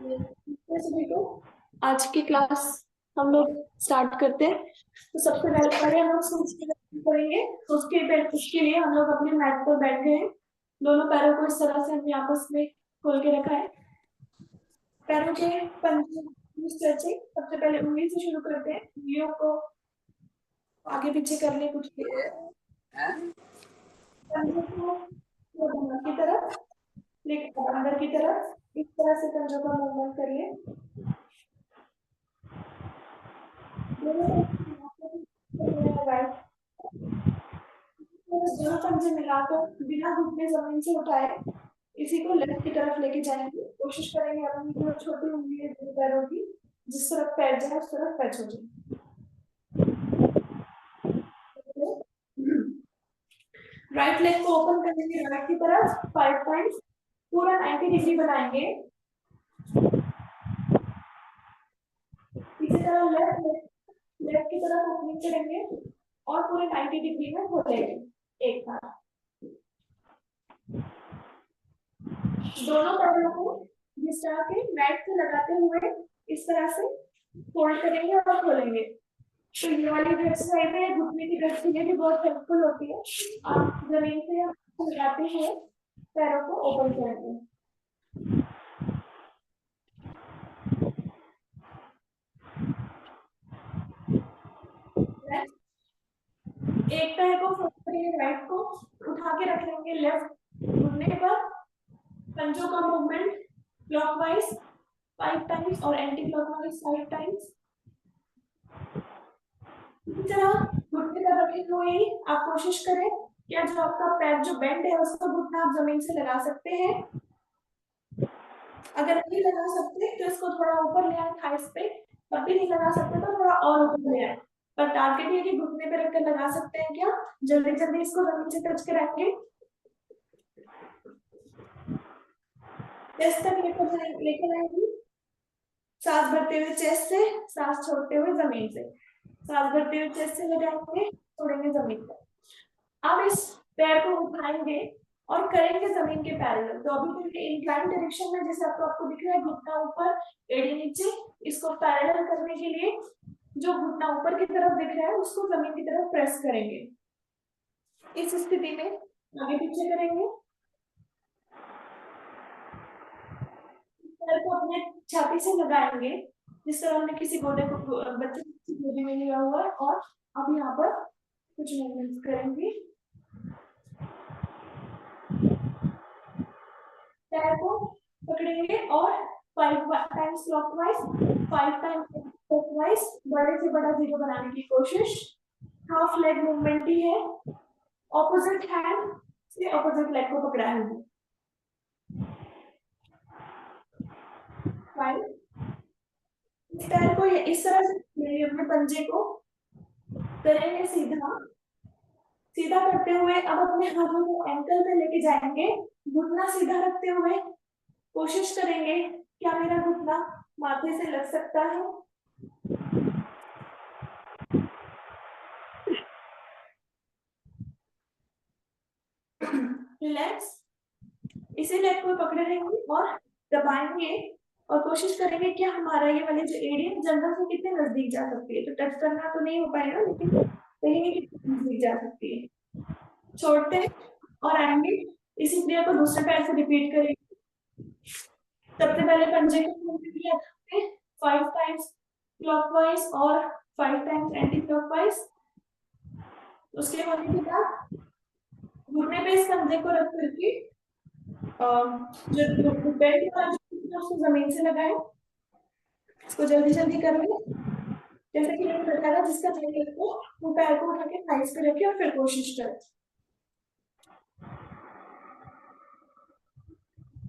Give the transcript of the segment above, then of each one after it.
सभी को आज की क्लास हम लोग स्टार्ट करते हैं। तो सबसे पहले हम लोग करेंगे। तो उसके लिए हम लोग अपने मैट पर बैठ गए हैं। दोनों पैरों को इस तरह से हमने आपस में खोल के रखा है। पैरों के पंजे स्ट्रेचिंग। सबसे पहले उंगली से शुरू करते हैं। उंगलियों को आगे पीछे करने कुछ पंजों को बाहर की तरफ लेकर अंदर की तरफ इस तरह से पंजों का मूवमेंट करिए। दोनों पंजे मिलाकर बिना घुटने जमीन से उठाए इसी को लेफ्ट की तरफ लेके जाएंगे। कोशिश करेंगे अपनी जो छोटी उंगली है दोनों पैरों की जिस तरफ पैर जाए उस तरफ पैच हो जाए। राइट लेग को ओपन करेंगे राइट की तरफ 5 टाइम्स। पूरा 90 डिग्री बनाएंगे। इसी तरह लेफ्ट की तरफ ओपनिंग करेंगे और पूरे 90 डिग्री में खोलेंगे एक बार। दोनों पैरों को जिस तरह के मैट से लगाते हुए इस तरह से फोल्ड करेंगे और खोलेंगे। तो ये वाली जो एक्सरसाइज है घुटने की दर्द के लिए भी बहुत हेल्पफुल होती है। आप जमीन से लगाते हुए पैरों को ओपन करेंगे। एक पैर को फोल्ड करेंगे राइट को उठा के रख लेंगे लेफ्ट घुटने पर। पंजों का मूवमेंट क्लॉकवाइज 5 टाइम्स और एंटी क्लॉकवाइज 5 टाइम्स। इसी तरह घुटने पर रखे हुए ही आप कोशिश करें क्या जो आपका पैर जो बेंड है उसका घुटना आप जमीन से लगा सकते हैं। अगर नहीं लगा सकते तो इसको थोड़ा ऊपर ले आए थाइस पे। तब भी नहीं लगा सकते तो थोड़ा और ऊपर ले आए। पर टारगेट ये कि घुटने पे रखकर लगा सकते हैं क्या। जल्दी जल्दी इसको जमीन से टच कराएंगे। चेस्ट तक लेकर आएंगे। सांस भरते हुए चेस्ट से सांस छोड़ते हुए जमीन से। सांस भरते हुए चेस्ट से लगाएंगे छोड़ेंगे जमीन पर। अब इस पैर को उठाएंगे और करेंगे जमीन के पैरेलल। तो अभी तक इंक्लाइन डायरेक्शन में जैसे आपको दिख रहा है घुटना ऊपर एड़ी नीचे। इसको पैरेलल करने के लिए जो घुटना ऊपर की तरफ दिख रहा है उसको जमीन की तरफ प्रेस करेंगे। इस स्थिति में आगे पीछे करेंगे। पैर को अपने छाती से लगाएंगे जिस तरह हमने किसी गोदे को बच्चे की गोदी में लिया हुआ है। और अब यहाँ पर कुछ मूवमेंट्स करेंगे। पैर को पकड़ेंगे और 5 टाइम्स क्लॉकवाइज 5 टाइम्स क्लॉकवाइज बड़े से बड़ा जीरो बनाने की कोशिश। हाफ लेग मूवमेंट ही है। ऑपोजिट हैंड से ऑपोजिट लेग को पकड़ाएंगे। 5 इस पैर को इस तरह से अपने पंजे को करेंगे सीधा सीधा करते हुए अब अपने हाथों को एंकल पे लेके जाएंगे। घुटना सीधा रखते हुए कोशिश करेंगे क्या मेरा घुटना माथे से लग सकता है। रिलैक्स। इसी लेग को पकड़े रहेंगे और दबाएंगे और कोशिश करेंगे कि हमारा ये वाले जो एरिया जंगल से कितने नजदीक जा सकती है। तो टच करना तो नहीं हो पाएगा लेकिन कहीं कितने नजदीक जा सकती है। छोड़ते हैं और आएंगे। इसी क्रिया को दूसरे पैर से रिपीट करेंगे। सबसे पहले पंजे को 5 टाइम्स क्लॉकवाइज और 5 टाइम्स एंटी क्लॉकवाइज। उसके होने के बाद घुटने पे इस पंजे को रख करके जो बेल्ट वाला उसको जमीन से लगाए। इसको जल्दी जल्दी कर ले जैसे कि मैंने बताया जिसका चाहिए वो पैर को उठा के थाइस पे रखे और फिर कोशिश करे।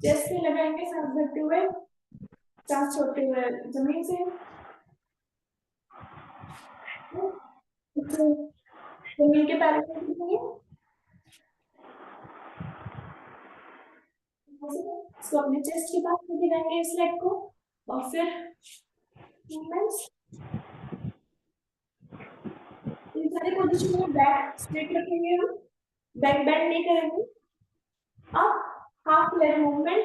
चेस्ट पे लगाएंगे सांस भरते हुए सांस छोड़ते हुए जमीन से। जमीन के पैर इसको अपने चेस्ट के पास लेके जाएंगे इस लेग को और फिर मूवमेंट्स इन सारी पोजीशन में बैक स्ट्रेट रखेंगे बैक बेंड नहीं करेंगे। अब half leg movement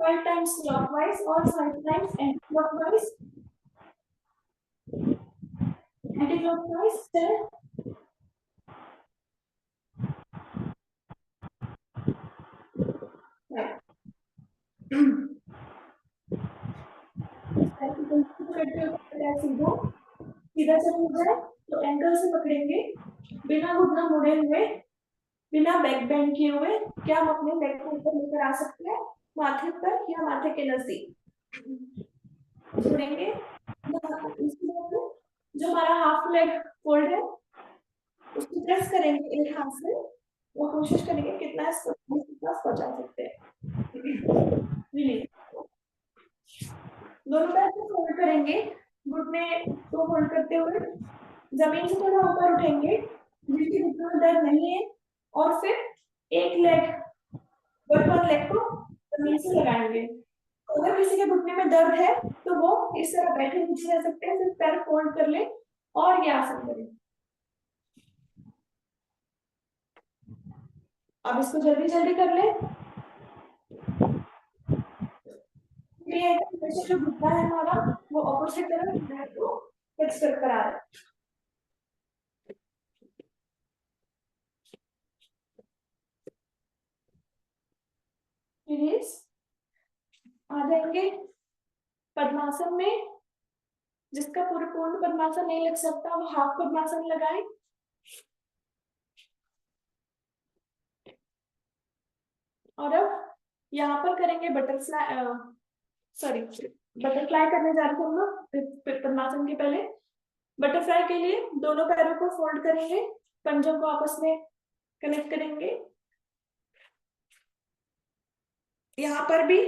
5 times clockwise और 5 times anti-clockwise. Anti-clockwise 10. सीधा चल जाए तो एंकल से पकड़ेंगे, बिना घुटना मुड़े हुए, बिना बैक बेंड किए हुए। क्या हम अपने लेग को ऊपर लेकर आ सकते हैं, माथे पर या माथे के नजदीक छोड़ेंगे। जो हमारा हाफ लेग फोल्ड है उसको प्रेस करेंगे एक हाथ से और कोशिश करेंगे कितना इसको पहुंचा सकते हैं। दोनों पैर को फोल्ड करेंगे, घुटने को फोल्ड करते हुए जमीन से थोड़ा ऊपर उठेंगे जिसके घुटनों में दर्द नहीं है, और फिर एक लेग वन लेग को जमीन से लगाएंगे। अगर किसी के घुटने में दर्द है तो वो इस तरह बैठे नीचे रह सकते हैं, सिर्फ पैर फोल्ड कर ले और ये आसन करें। अब इसको जल्दी जल्दी कर ले। जो घुटना है हमारा वो ऑपोजिट तरफ टच कर आ रहा है। आ जाएंगे पद्मासन में। जिसका पूरा पूर्ण पद्मासन नहीं लग सकता वो हाफ पद्मासन लगाए। और अब यहाँ पर करेंगे बटरफ्लाई, सॉरी बटरफ्लाई करने जा रहे थे हम लोग पद्मासन के पहले। बटरफ्लाई के लिए दोनों पैरों को फोल्ड करेंगे, पंजों को आपस में कनेक्ट करेंगे। यहाँ पर भी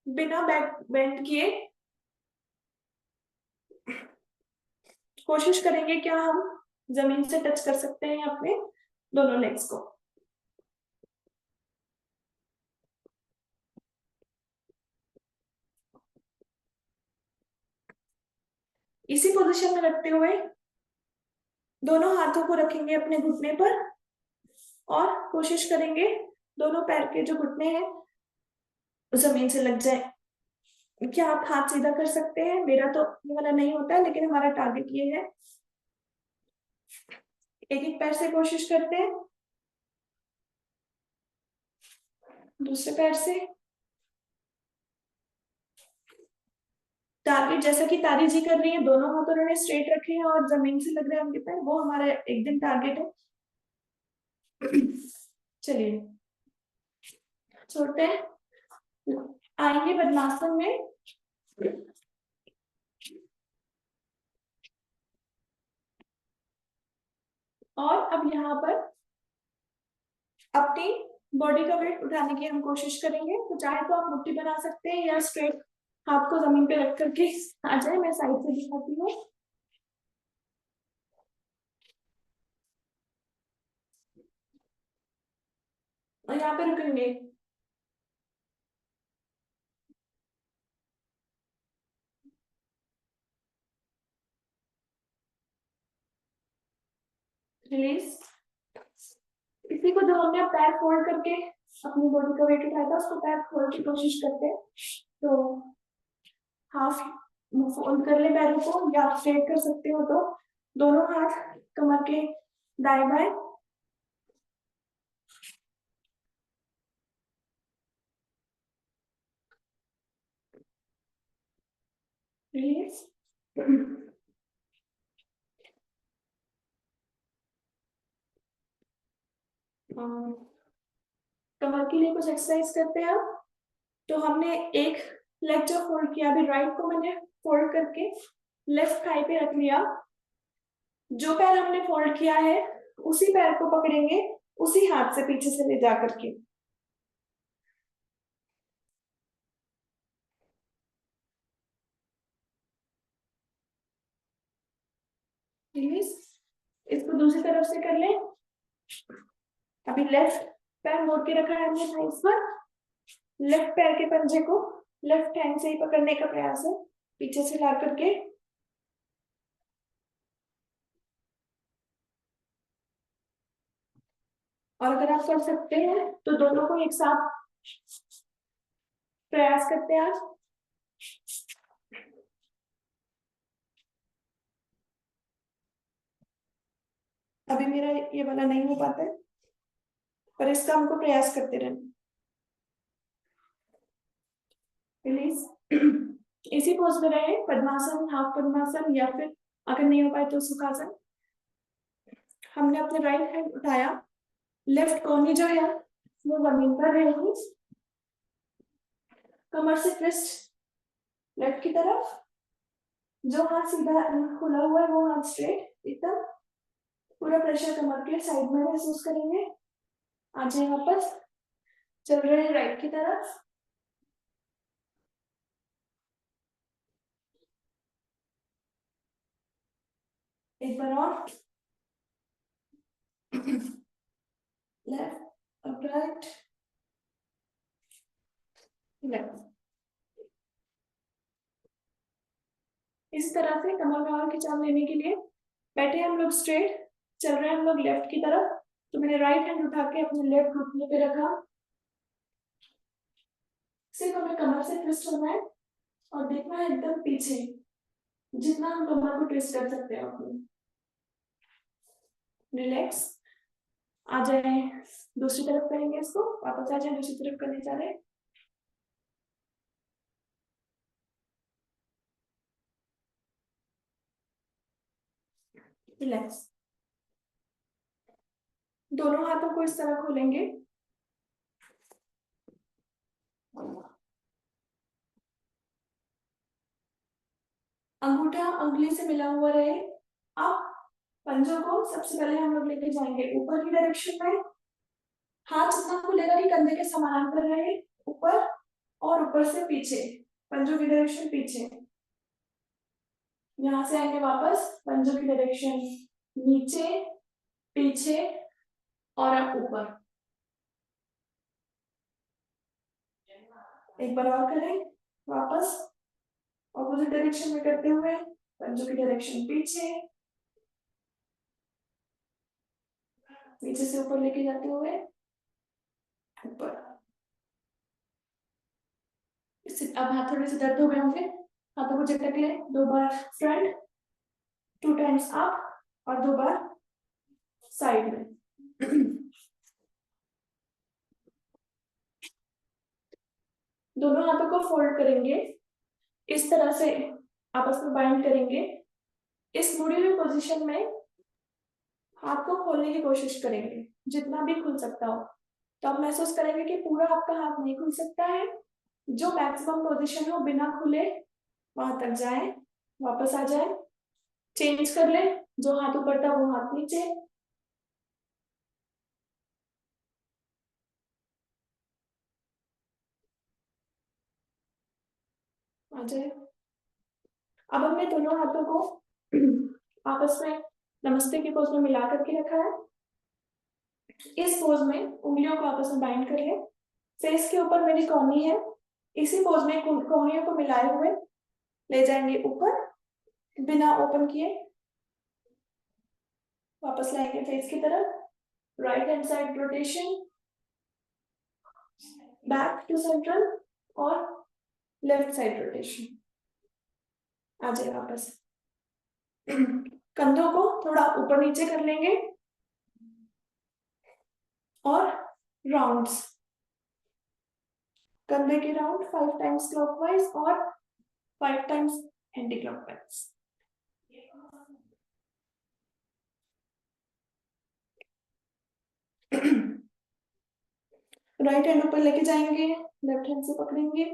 बिना बैक बेंड किए कोशिश करेंगे क्या हम जमीन से टच कर सकते हैं अपने दोनों लेग्स को। इसी पोजीशन में रखते हुए दोनों हाथों को रखेंगे अपने घुटने पर और कोशिश करेंगे दोनों पैर के जो घुटने हैं जमीन से लग जाए। क्या आप हाथ सीधा कर सकते हैं? मेरा तो ये वाला नहीं होता है, लेकिन हमारा टारगेट ये है। एक एक पैर से कोशिश करते हैं, दूसरे पैर से। टारगेट जैसा कि तारी जी कर रही है, दोनों हाथ उन्होंने स्ट्रेट रखे हैं और जमीन से लग रहे हैं उनके पैर, वो हमारा एक दिन टारगेट है। चलिए छोड़ते हैं, आएंगे पद्मासन में। और अब यहाँ पर अपनी बॉडी का वेट उठाने की हम कोशिश करेंगे। तो चाहे तो आप मुट्ठी बना सकते हैं या स्ट्रेट हाथ को जमीन पे रख करके आ जाए। मैं साइड से दिखाती हूँ। और यहाँ पे रुकेंगे। रिलीज। इसी को जो हमने पैर फोल्ड करके अपनी बॉडी का वेट उठाया था उसको पैर खोलने की कोशिश करते हैं। तो हाफ फोल्ड कर ले पैरों को, या आप स्ट्रेट कर सकते हो तो दोनों हाथ कमर के दाएं बाएं। रिलीज। कमर के लिए कुछ एक्सरसाइज करते हैं। तो हमने एक लेग जो फोल्ड किया, अभी राइट को मैंने फोल्ड करके लेफ्ट थाई पे रख लिया। जो पैर हमने फोल्ड किया है उसी पैर को पकड़ेंगे, उसी हाथ से पीछे से ले जा करके। इसको दूसरी तरफ से कर लें। अभी लेफ्ट पैर मोड़ के रखा है हमने थाइस पर। लेफ्ट पैर के पंजे को लेफ्ट हैंड से ही पकड़ने का प्रयास है, पीछे से ला करके। और अगर आप कर सकते हैं तो दोनों को एक साथ प्रयास करते हैं आज। अभी मेरा ये वाला नहीं हो पाता है, पर इसका हमको प्रयास करते रहना। रिलीज। इसी पोज में रहे, पद्मासन, हाफ पद्मासन, या फिर अगर नहीं हो पाए तो सुखासन। हमने अपने राइट हैंड उठाया, लेफ्ट कोहनी जो है वो जमीन पर रहेगी, कमर से ट्विस्ट लेफ्ट की तरफ, जो हाथ सीधा खुला हुआ है वो हाथ स्ट्रेट एकदम, पूरा प्रेशर कमर के साइड में महसूस करेंगे। आ जाए वापस, चल रहे हैं राइट की तरफ, एक बार और, लेफ्ट अप राइट लेफ्ट। इस तरह से कमर में और खिंचाव लेने के लिए बैठे हम लोग स्ट्रेट, चल रहे हैं हम लोग लेफ्ट की तरफ, तो मैंने राइट हैंड उठा के अपने लेफ्ट घुटने पे रखा, सिर्फ हमें कमर से ट्विस्ट होना है और देखना है एकदम पीछे, जितना हम कमर को ट्विस्ट कर सकते हैं अपनी। रिलैक्स। आ जाए, दूसरी तरफ करेंगे इसको, वापस आ जाए, दूसरी तरफ करने जा रहे हैं। रिलैक्स। दोनों हाथों को इस तरह खोलेंगे, अंगूठा उंगली से मिला हुआ रहे। अब पंजों को सबसे पहले हम लोग लेके जाएंगे ऊपर की डायरेक्शन में, हाथ जितना खुलेगा कि कंधे के समानांतर रहे, ऊपर और ऊपर से पीछे, पंजों की डायरेक्शन पीछे। यहां से आएंगे वापस, पंजों की डायरेक्शन नीचे, पीछे और अब ऊपर। एक बार और करें, वापस ऑपोजिट डायरेक्शन में करते हुए, पंजों की डायरेक्शन पीछे, नीचे से ऊपर लेके जाते हुए ऊपर। इससे अब हाथ थोड़े से दर्द हो गए होंगे, हाथों को झटक ले, 2 बार फ्रंट, 2 टाइम्स अप और 2 बार साइड में। दोनों हाथों को फोल्ड करेंगे, इस तरह से आपस में बाइंड करेंगे। इस मुड़ी हुई पोजीशन में हाथ को खोलने की कोशिश करेंगे, जितना भी खुल सकता हो। तो आप महसूस करेंगे कि पूरा आपका हाथ नहीं खुल सकता है, जो मैक्सिमम पोजीशन हो बिना खुले वहां तक जाए, वापस आ जाए, चेंज कर ले, जो हाथ ऊपर था वो हाथ नीचे। आ जाए। अब हमने दोनों हाथों को आपस में नमस्ते की पोज में मिला करके रखा है। इस पोज में उंगलियों को आपस में बाइंड कर ले, फेस के ऊपर मेरी कोहनी है, इसी पोज में कोहनियों को मिलाए हुए ले जाएंगे ऊपर, बिना ओपन किए वापस लाएंगे फेस की तरफ, right hand side rotation, back to central और लेफ्ट साइड रोटेशन। आ जाए वापस, कंधों को थोड़ा ऊपर नीचे कर लेंगे और राउंड्स, कंधे के राउंड 5 टाइम्स क्लॉकवाइज और 5 times anti clockwise. Right hand ऊपर लेके जाएंगे, लेफ्ट हैंड से पकड़ेंगे,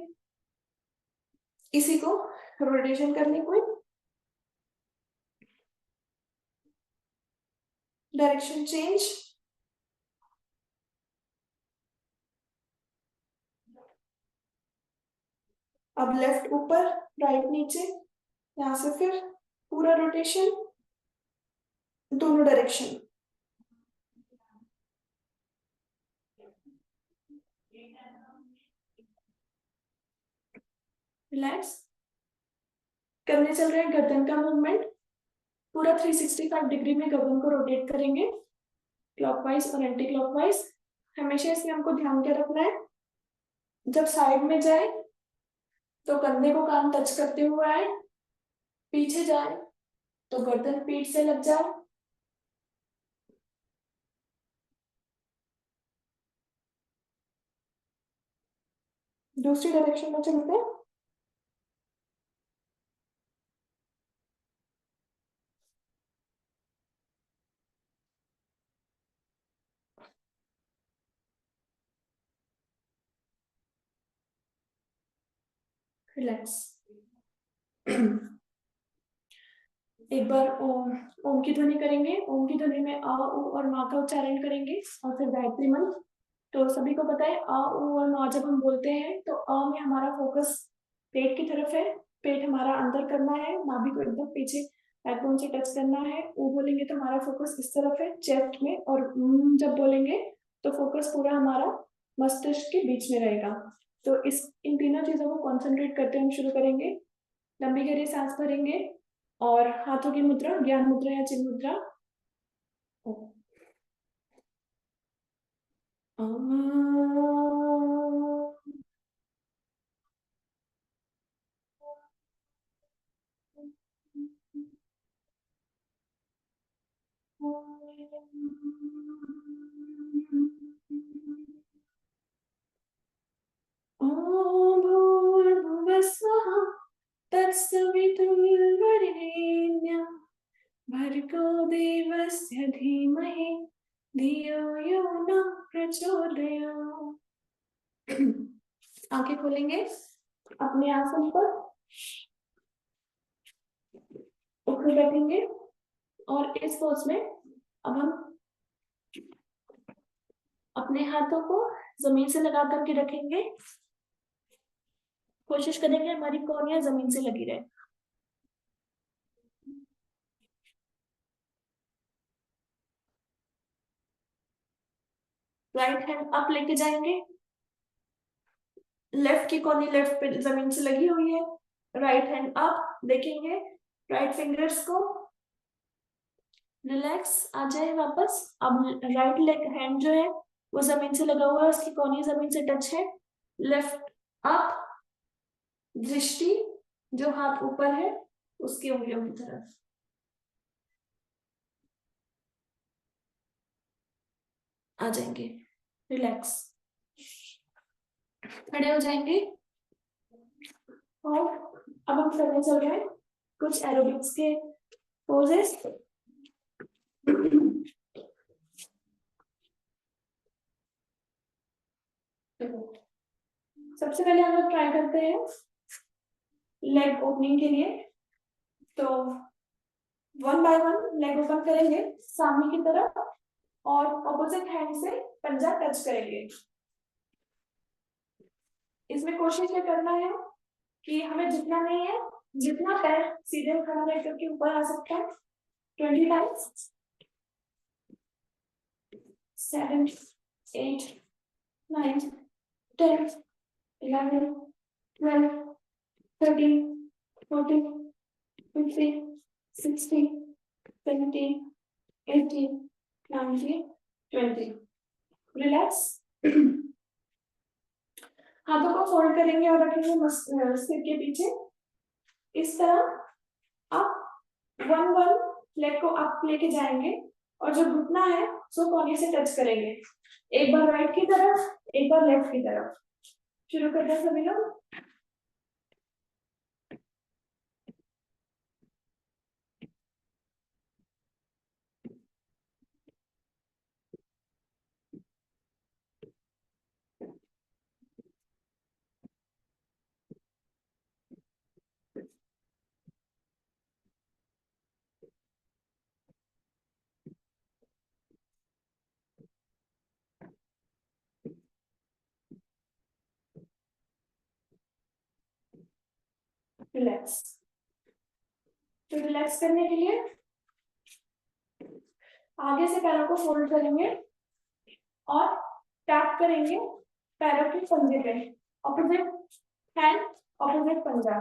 इसी को रोटेशन करने को, डायरेक्शन चेंज, अब लेफ्ट ऊपर राइट नीचे, यहां से फिर पूरा रोटेशन दोनों डायरेक्शन। रिलैक्स। करने चल रहे हैं गर्दन का मूवमेंट, पूरा 365 डिग्री में गर्दन को रोटेट करेंगे, क्लॉकवाइज और एंटी क्लॉकवाइज। हमेशा इसमें हमको ध्यान क्या रखना है, जब साइड में जाए तो कंधे को कान टच करते हुए आए, पीछे जाए तो गर्दन पीठ से लग जाए, दूसरी डायरेक्शन में चलते हैं। रिलैक्स। एक बार ओम, ओम की ध्वनि करेंगे। ओम की ध्वनि में आ उ और माँ का उच्चारण करेंगे और फिर गायत्री मंत्र। तो सभी को पता है आ उ और माँ जब हम बोलते हैं तो आ में हमारा फोकस पेट की तरफ है, पेट हमारा अंदर करना है, नाभि को एकदम पीछे बैकबोन से टच करना है। उ बोलेंगे तो हमारा फोकस इस तरफ है चेस्ट में, और जब बोलेंगे तो फोकस पूरा हमारा मस्तिष्क के बीच में रहेगा। तो इस इन तीनों चीजों को कॉन्सेंट्रेट करते हम शुरू करेंगे। लंबी गहरी सांस भरेंगे और हाथों की मुद्रा ज्ञान मुद्रा या चिन्ह मुद्रा। ॐ भूर्भुवस्वः तत्सवितुर्वरेण्यं भर्गो देवस्य धीमहि धियो यो न प्रचोदयात्। आंखें खोलेंगे अपने आसन पर, उठकर बैठेंगे और इस पोज में अब हम अपने हाथों को जमीन से लगा करके रखेंगे। कोशिश करेंगे हमारी कोहनियां जमीन से लगी रहे। राइट हैंड अप लेके जाएंगे, लेफ्ट की कोहनी लेफ्ट पे जमीन से लगी हुई है। राइट हैंड अप देखेंगे, राइट फिंगर्स को रिलैक्स आ जाए वापस। अब राइट लेग हैंड जो है वो जमीन से लगा हुआ है, उसकी कोहनी जमीन से टच है। लेफ्ट अप, दृष्टि जो हाथ ऊपर है उसकी उंगलियों की तरफ आ जाएंगे। रिलैक्स, खड़े हो जाएंगे और अब हम करने चल रहे हैं कुछ एरोबिक्स के पोजेस। सबसे पहले हम लोग ट्राई करते हैं लेग ओपनिंग के लिए। तो one by one leg open करेंगे सामने की तरफ और ऑपोजिट हैंड से पंजा टच करेंगे। इसमें कोशिश ये करना है कि हमें जितना नहीं है, जितना पैर सीधे खड़ा रह करके ऊपर आ सकता है 20 टाइम्स। 7 8 9 10 11 12 13 14 15 16 17 18 19 20। रिलैक्स। हाथों को फोल्ड करेंगे और रखेंगे सिर के पीछे इस तरह। आप वन वन लेग को अप लेके जाएंगे और जो घुटना है उसको कोहनी से टच करेंगे। एक बार राइट की तरफ, एक बार लेफ्ट की तरफ। शुरू करते हैं सभी लोग। रिलैक्स। तो रिलैक्स करने के लिए आगे से पैरों को फोल्ड करेंगे और टैप करेंगे पैरों के पंजे पे। ऑपोजिट हैंड, ऑपोजिट पंजा।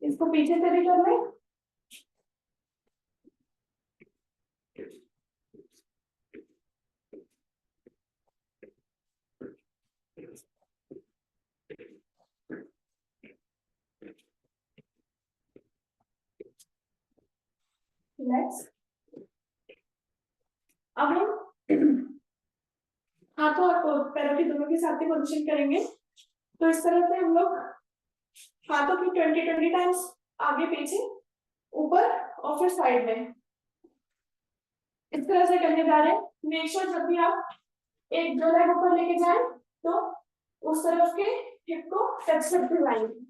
इसको पीछे से भी कर लें रिलैक्स। अब हम हाथों और पैरों की दोनों के साथ ही पोजीशन करेंगे। तो इस तरह से हम लोग हाथों की 20 टाइम्स आगे पीछे ऊपर और फिर साइड में इस तरह से करने जा रहे हैं। मेक श्योर जब भी आप एक दो लेग ऊपर लेके जाए तो उस तरफ के हिप को टच करते हुए आएंगे।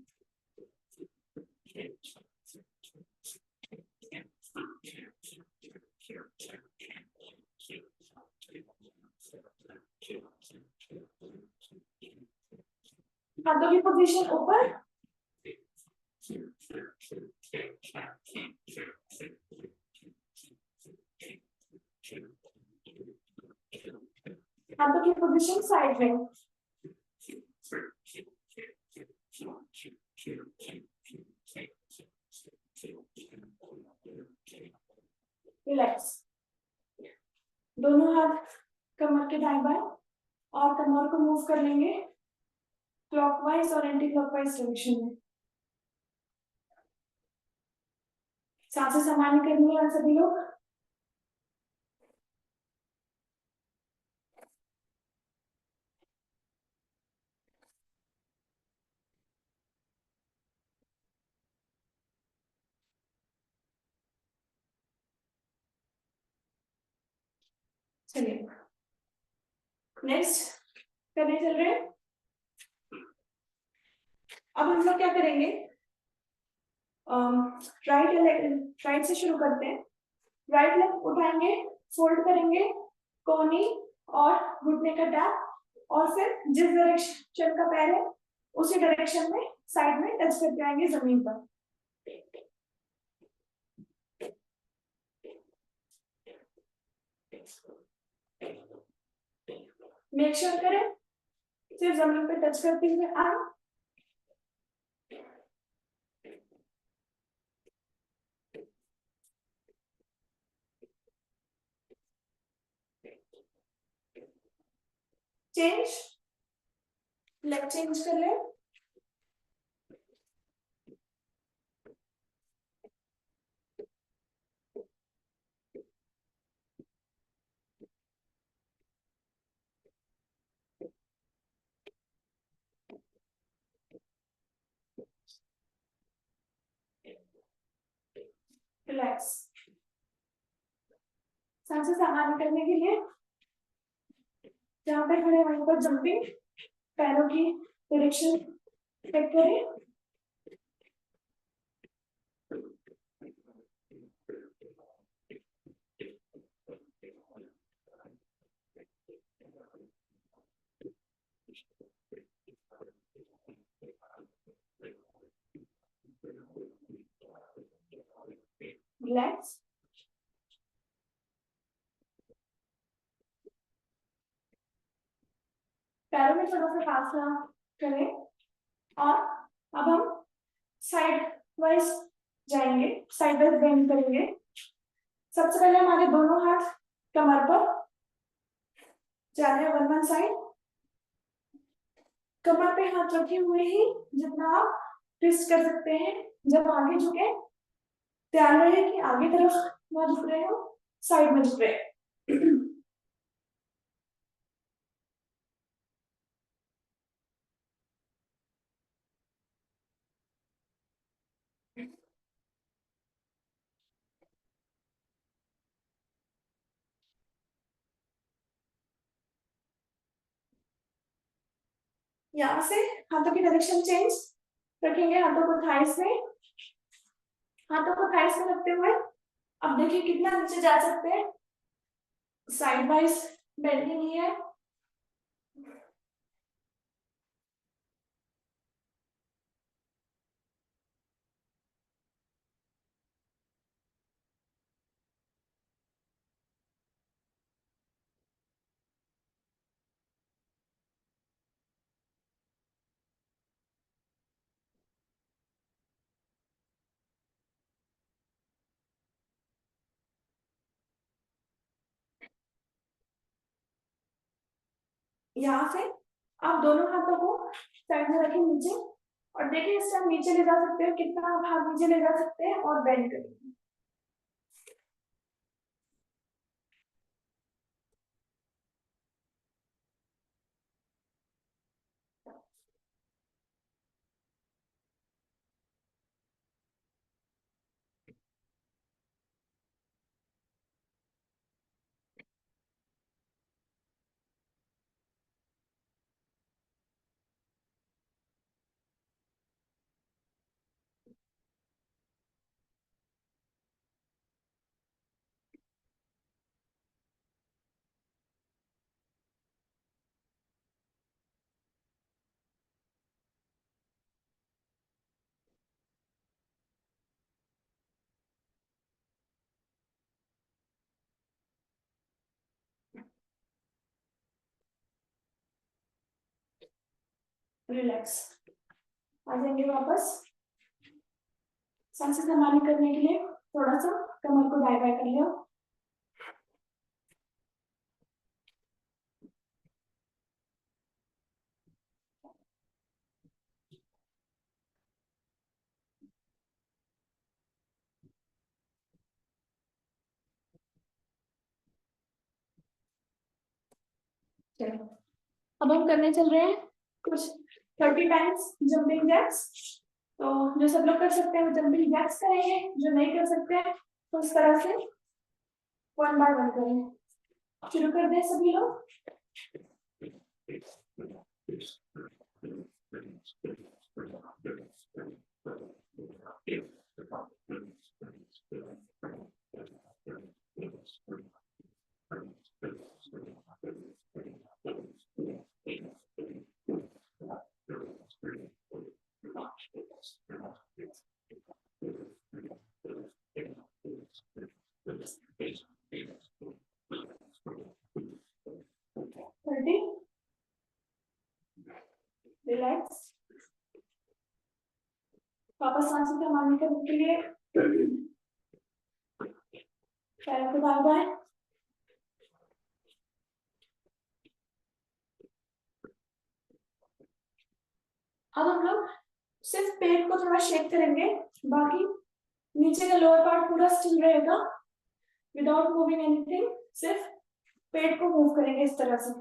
हाथों की पोजीशन ऊपर, हाथों की पोजीशन साइड में। रिलैक्स। दोनों हाथ कमर के दाएं बाएं और कमर को मूव कर लेंगे क्लॉकवाइज और एंटी क्लॉकवाइज डायरेक्शन में। सांसें सामान्य करनी है सभी लोग। चलिए नेक्स्ट करने चल रहे हैं। अब हम लोग क्या करेंगे, राइट से शुरू करते हैं। राइट लेग उठाएंगे, फोल्ड करेंगे, कोहनी और घुटने का टैप और फिर जिस डायरेक्शन का पैर है उसी डायरेक्शन में साइड में टच करके आएंगे जमीन पर। मेक श्योर करें सिर्फ जमीन पे टच करते हुए आए। चेंज, लेग चेंज कर ले। रिलैक्स। सांसें सामान्य करने के लिए जहां पे खड़े वहीं पर जंपिंग, पैरों की डायरेक्शन चेक करें। रिलैक्स। पैरों में थोड़ा सा फासला करें और अब हम साइड वाइज जाएंगे, साइड वाइज बेंड करेंगे। सबसे पहले हमारे दोनों हाथ कमर पर जा रहे हैं वन साइड। कमर पे हाथ रखे हुए ही जितना आप ट्विस्ट कर सकते हैं। जब आगे झुके ध्यान रहे कि आगे तरफ ना झुक रहे हो, साइड में झुक रहे हैं। यहाँ से हाथों की डायरेक्शन चेंज रखेंगे, हाथों को थाइस में, हाथों को थाइस में रखते हुए अब देखिए कितना नीचे जा सकते हैं। साइड वाइज बेंडिंग ही है। यहाँ से आप दोनों हाथों को साइड में रखें नीचे और देखिए इस टाइम नीचे ले जा सकते हो, कितना आप हाथ नीचे ले जा सकते हैं और बेंड करेंगे। रिलैक्स। आ जाएंगे वापस। सांसें संभाली करने के लिए थोड़ा सा कमर को दाएं बाएं कर लिया। चलो अब हम करने चल रहे हैं कुछ 30 टाइम्स जंपिंग जैक्स। तो जो सब लोग कर सकते हैं वो जंपिंग जैक्स करेंगे, जो नहीं कर सकते हैं तो उस तरह से 1 बाय 1 करेंगे। शुरू कर दे सभी लोग। रिलैक्स। वापस सांसों को मारने करने के लिए पैरों को दाएं बाएं। अब हम लोग सिर्फ पेट को थोड़ा शेक करेंगे, बाकी नीचे का लोअर पार्ट पूरा स्टिल रहेगा विदाउट मूविंग एनीथिंग। सिर्फ पेट को मूव करेंगे इस तरह से,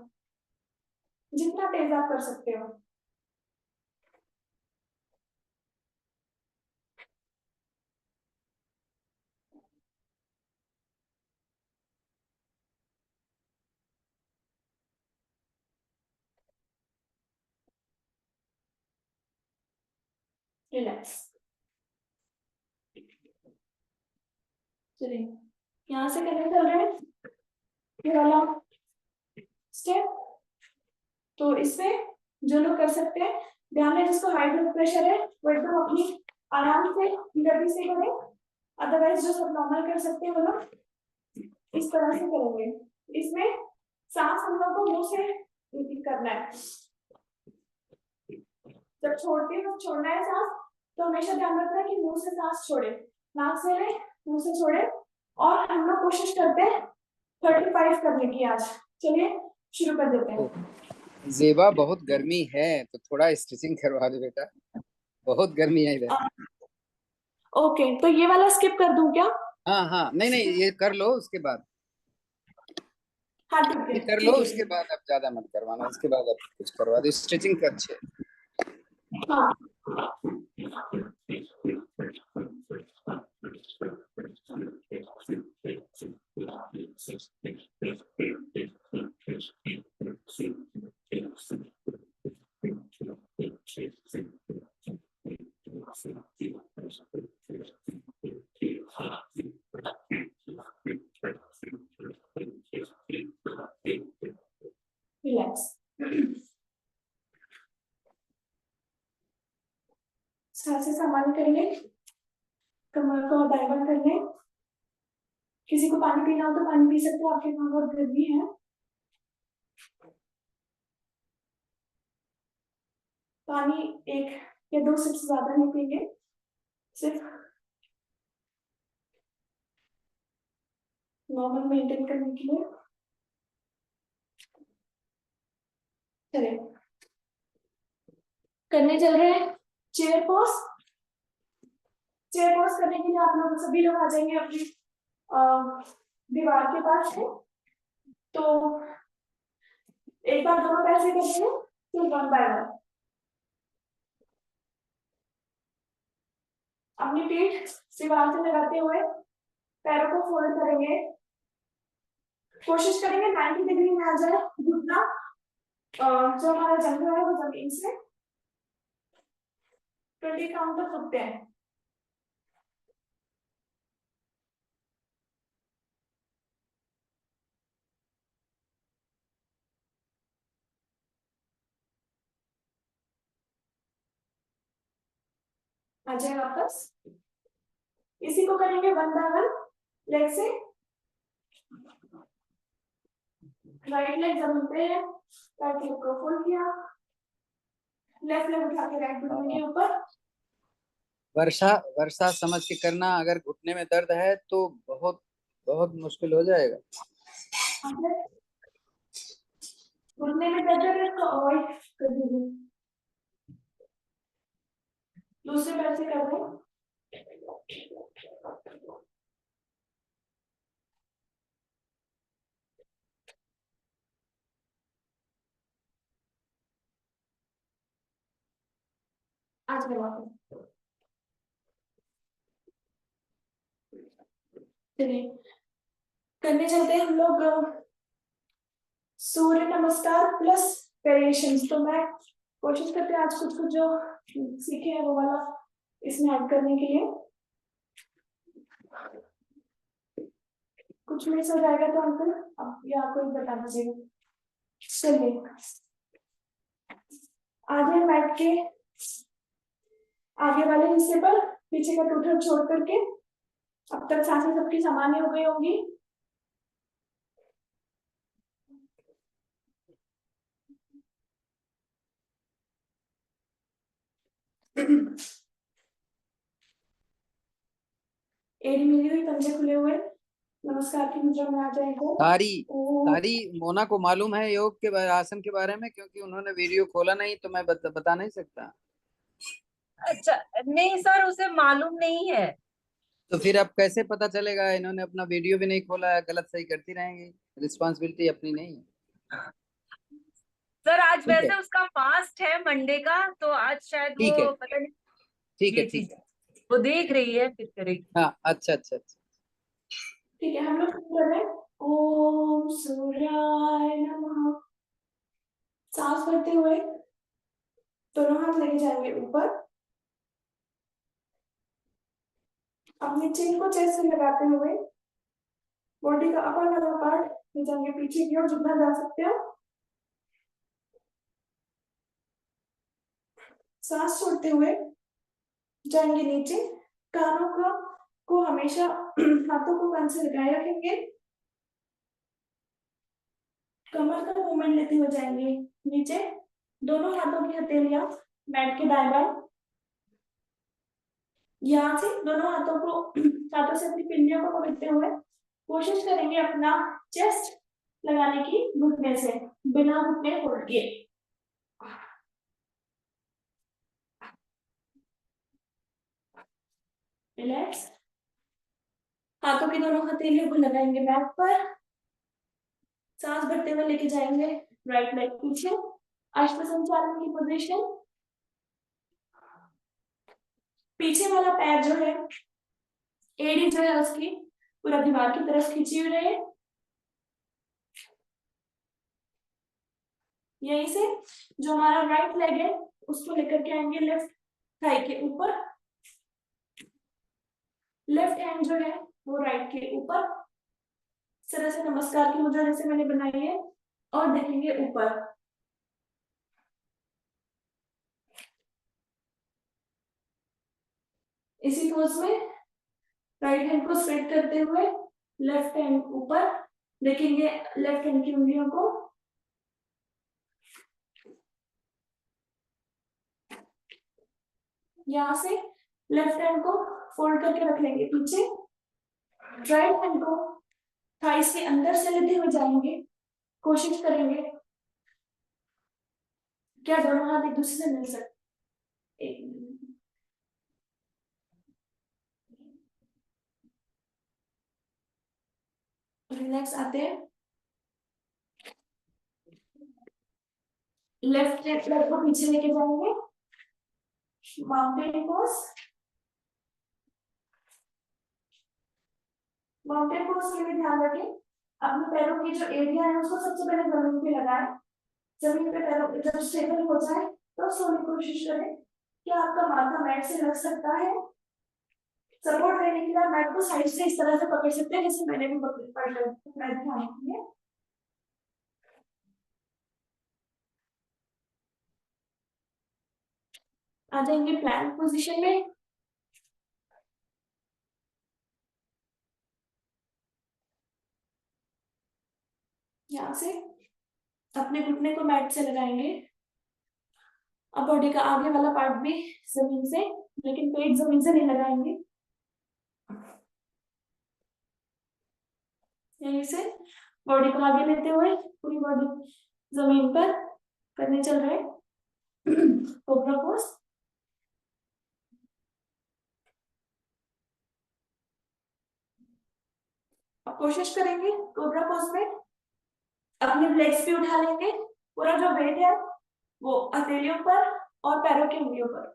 जितना तेज आप कर सकते हो। रिलैक्स। चलिए यहाँ से करने चल रहे हैं ये वाला स्टेप। तो इसमें जो लोग कर सकते हैं, ध्यान है जिसको हाई ब्लड प्रेशर है वो एकदम अपनी आराम से गति से करें। अदरवाइज जो सब नॉर्मल कर सकते हैं वो लोग इस तरह से करेंगे। इसमें सांस हम लोग को मुंह से करना है। जब छोड़ते हैं छोड़ना है सांस, तो हमेशा ध्यान रखना है कि मुंह से सांस छोड़े, नाक से ले मुंह से छोड़े। और हम लोग कोशिश करते हैं 35 करने की आज। चलिए शुरू कर देते हैं। जेबा बहुत गर्मी है तो थोड़ा स्ट्रेचिंग करवा दो बेटा, बहुत गर्मी है इधर। ओके तो ये वाला स्किप कर दूं क्या? हाँ हाँ, नहीं नहीं, ये कर लो उसके बाद। हाँ ठीक ये है कर लो ठीक उसके है। बाद, अब ज्यादा मत करवाना, इसके बाद अब कुछ करवा दो, स्ट्रेचिंग का अच्छे। हाँ रिलैक्स। सांसें सामान्य कर ले, कमर को डाइवर्ट कर ले। किसी को पानी पीना हो तो पानी पी सकते हो, आपके वहां बहुत गर्मी है। पानी 1 या 2 सिप से ज्यादा नहीं पीएंगे, सिर्फ नॉर्मल मेंटेन करने के लिए। चलिए करने चल रहे हैं चेयर पोज। चेयर पोज करने के लिए आप लोग सभी लोग आ जाएंगे अपनी दीवार के पास है। तो एक बार दोनों पैर से करेंगे, फिर 1 बाय 1 अपनी पीठ दीवार से लगाते हुए पैरों को फोल्ड करेंगे। कोशिश करेंगे 90 डिग्री में आ जाए घुटना। जो हमारा जंघा है वो जमीन से 20 काउंट तक रुकते हैं। आ जाए वापस। इसी को करेंगे 1 बाय 1 लेग से। राइट लेग जमीन पे है, राइट लेग को फोल्ड किया, लेफ्ट लेग उठा के राइट घुटने के ऊपर। वर्षा वर्षा समझ के करना, अगर घुटने में दर्द है तो बहुत बहुत मुश्किल हो जाएगा। घुटने में दर्द है तो अवॉइड कर दीजिए, दूसरे पैर से कर दो। आज करवाते चलिए करने चलते हैं हम लोग सूर्य नमस्कार प्लस वेरिएशंस। तो मैं कोशिश करते हैं आज कुछ कुछ जो सीखे हैं वो वाला इसमें ऐड करने के लिए। कुछ मिस हो जाएगा तो अंकल अब ये आपको ही बता दीजिएगा। चलिए आगे बैठ के आगे वाले हिस्से पर पीछे का टूटल छोड़ करके, अब तक सांसें सबकी सामान्य हो गई होंगी। एड़ी मिली हुई, पंजे खुले हुए, नमस्कार की मुद्रा में आ जाएगा। सारी ओ सारी मोना को मालूम है योग के आसन के बारे में, क्योंकि उन्होंने वीडियो खोला नहीं तो मैं बता नहीं सकता। अच्छा नहीं सर, उसे मालूम नहीं है। तो फिर अब कैसे पता चलेगा? इन्होंने अपना वीडियो भी नहीं खोला है, गलत सही करती रहेंगी, रिस्पॉन्सिबिलिटी अपनी नहीं है। सर आज ठीक है, वैसे उसका फास्ट है मंडे का, तो आज शायद ठीक है, वो पता नहीं ठीक है, ये ठीक चीज है। वो देख रही है, फिर करेगी। हाँ, अच्छा अच्छा अच्छा। ठीक है, हम लोग शुरू कर रहे हैं। ओम सूर्याय नमः। सांस भरते हुए दोनों हाथ लेके जाएंगे ऊपर, अपने चिन को चेस्ट से लगाते हुए बॉडी का अपर वाला पार्ट ले जाएंगे पीछे की ओर जितना जा सकते हो। सांस छोड़ते हुए जाएंगे नीचे, कानों को हमेशा हाथों को कान से लगाए रखेंगे, कमर का मूवमेंट लेते हुए जाएंगे नीचे, दोनों हाथों की हथेलियां बैठ के दाएं बाएं, यहाँ से दोनों हाथों को हाथों से अपनी पिंडियों को पकड़ते हुए कोशिश करेंगे अपना चेस्ट लगाने की घुटने से, बिना घुटने होल्ड किए। रिलैक्स। हाथों की दोनों हथेलियों को लगाएंगे बैक पर, सांस भरते हुए लेके जाएंगे राइट लेग पीछे, अश्व संचालन की पोजीशन। पीछे वाला पैर जो है, एड़ी जो है उसकी पूरा दीवार की तरफ खींची हुई रहे। यहीं से जो हमारा राइट लेग है उसको लेकर के आएंगे लेफ्ट थाई के ऊपर, लेफ्ट हैंड जो है वो राइट के ऊपर, इस तरह से नमस्कार की मुद्रा जैसे मैंने बनाई है, और देखेंगे ऊपर। इसी पोज में राइट हैंड को स्ट्रेट करते हुए लेफ्ट हैंड ऊपर, देखेंगे लेफ्ट हैंड की उंगलियों को, यहाँ से लेफ्ट हैंड को फोल्ड करके रख लेंगे पीछे, राइट हैंड को थाइस के अंदर से लेते हुए जाएंगे, कोशिश करेंगे क्या दोनों हाथ एक दूसरे से मिल सकते। एक रिलैक्स आते हैं, लेफ्ट लेग को पीछे लेके जाएंगे, माउंटेन पोज। माउंटेन पोज के लिए ध्यान रखें अपने पैरों की जो एरिया है उसको सबसे पहले जमीन पे लगाएं, जमीन पे पैरों जब स्टेबल हो जाए तो सोने की कोशिश करें कि आपका माथा मैट से लग सकता है। सपोर्ट लेने के लिए मैट को साइड से इस तरह से पकड़ सकते हैं जैसे मैंने भी पकड़। आ जाएंगे प्लैंक पोजीशन में, यहाँ से अपने घुटने को मैट से लगाएंगे अब बॉडी का आगे वाला पार्ट भी जमीन से, लेकिन पेट जमीन से नहीं लगाएंगे, यहीं से बॉडी को आगे लेते हुए पूरी बॉडी जमीन पर करने चल रहे कोबरा पोज। अब कोशिश करेंगे कोबरा पोज में अपने लेग्स भी उठा लेंगे, पूरा जो वेट है वो हथेलियों पर और पैरों की उंगलियों पर।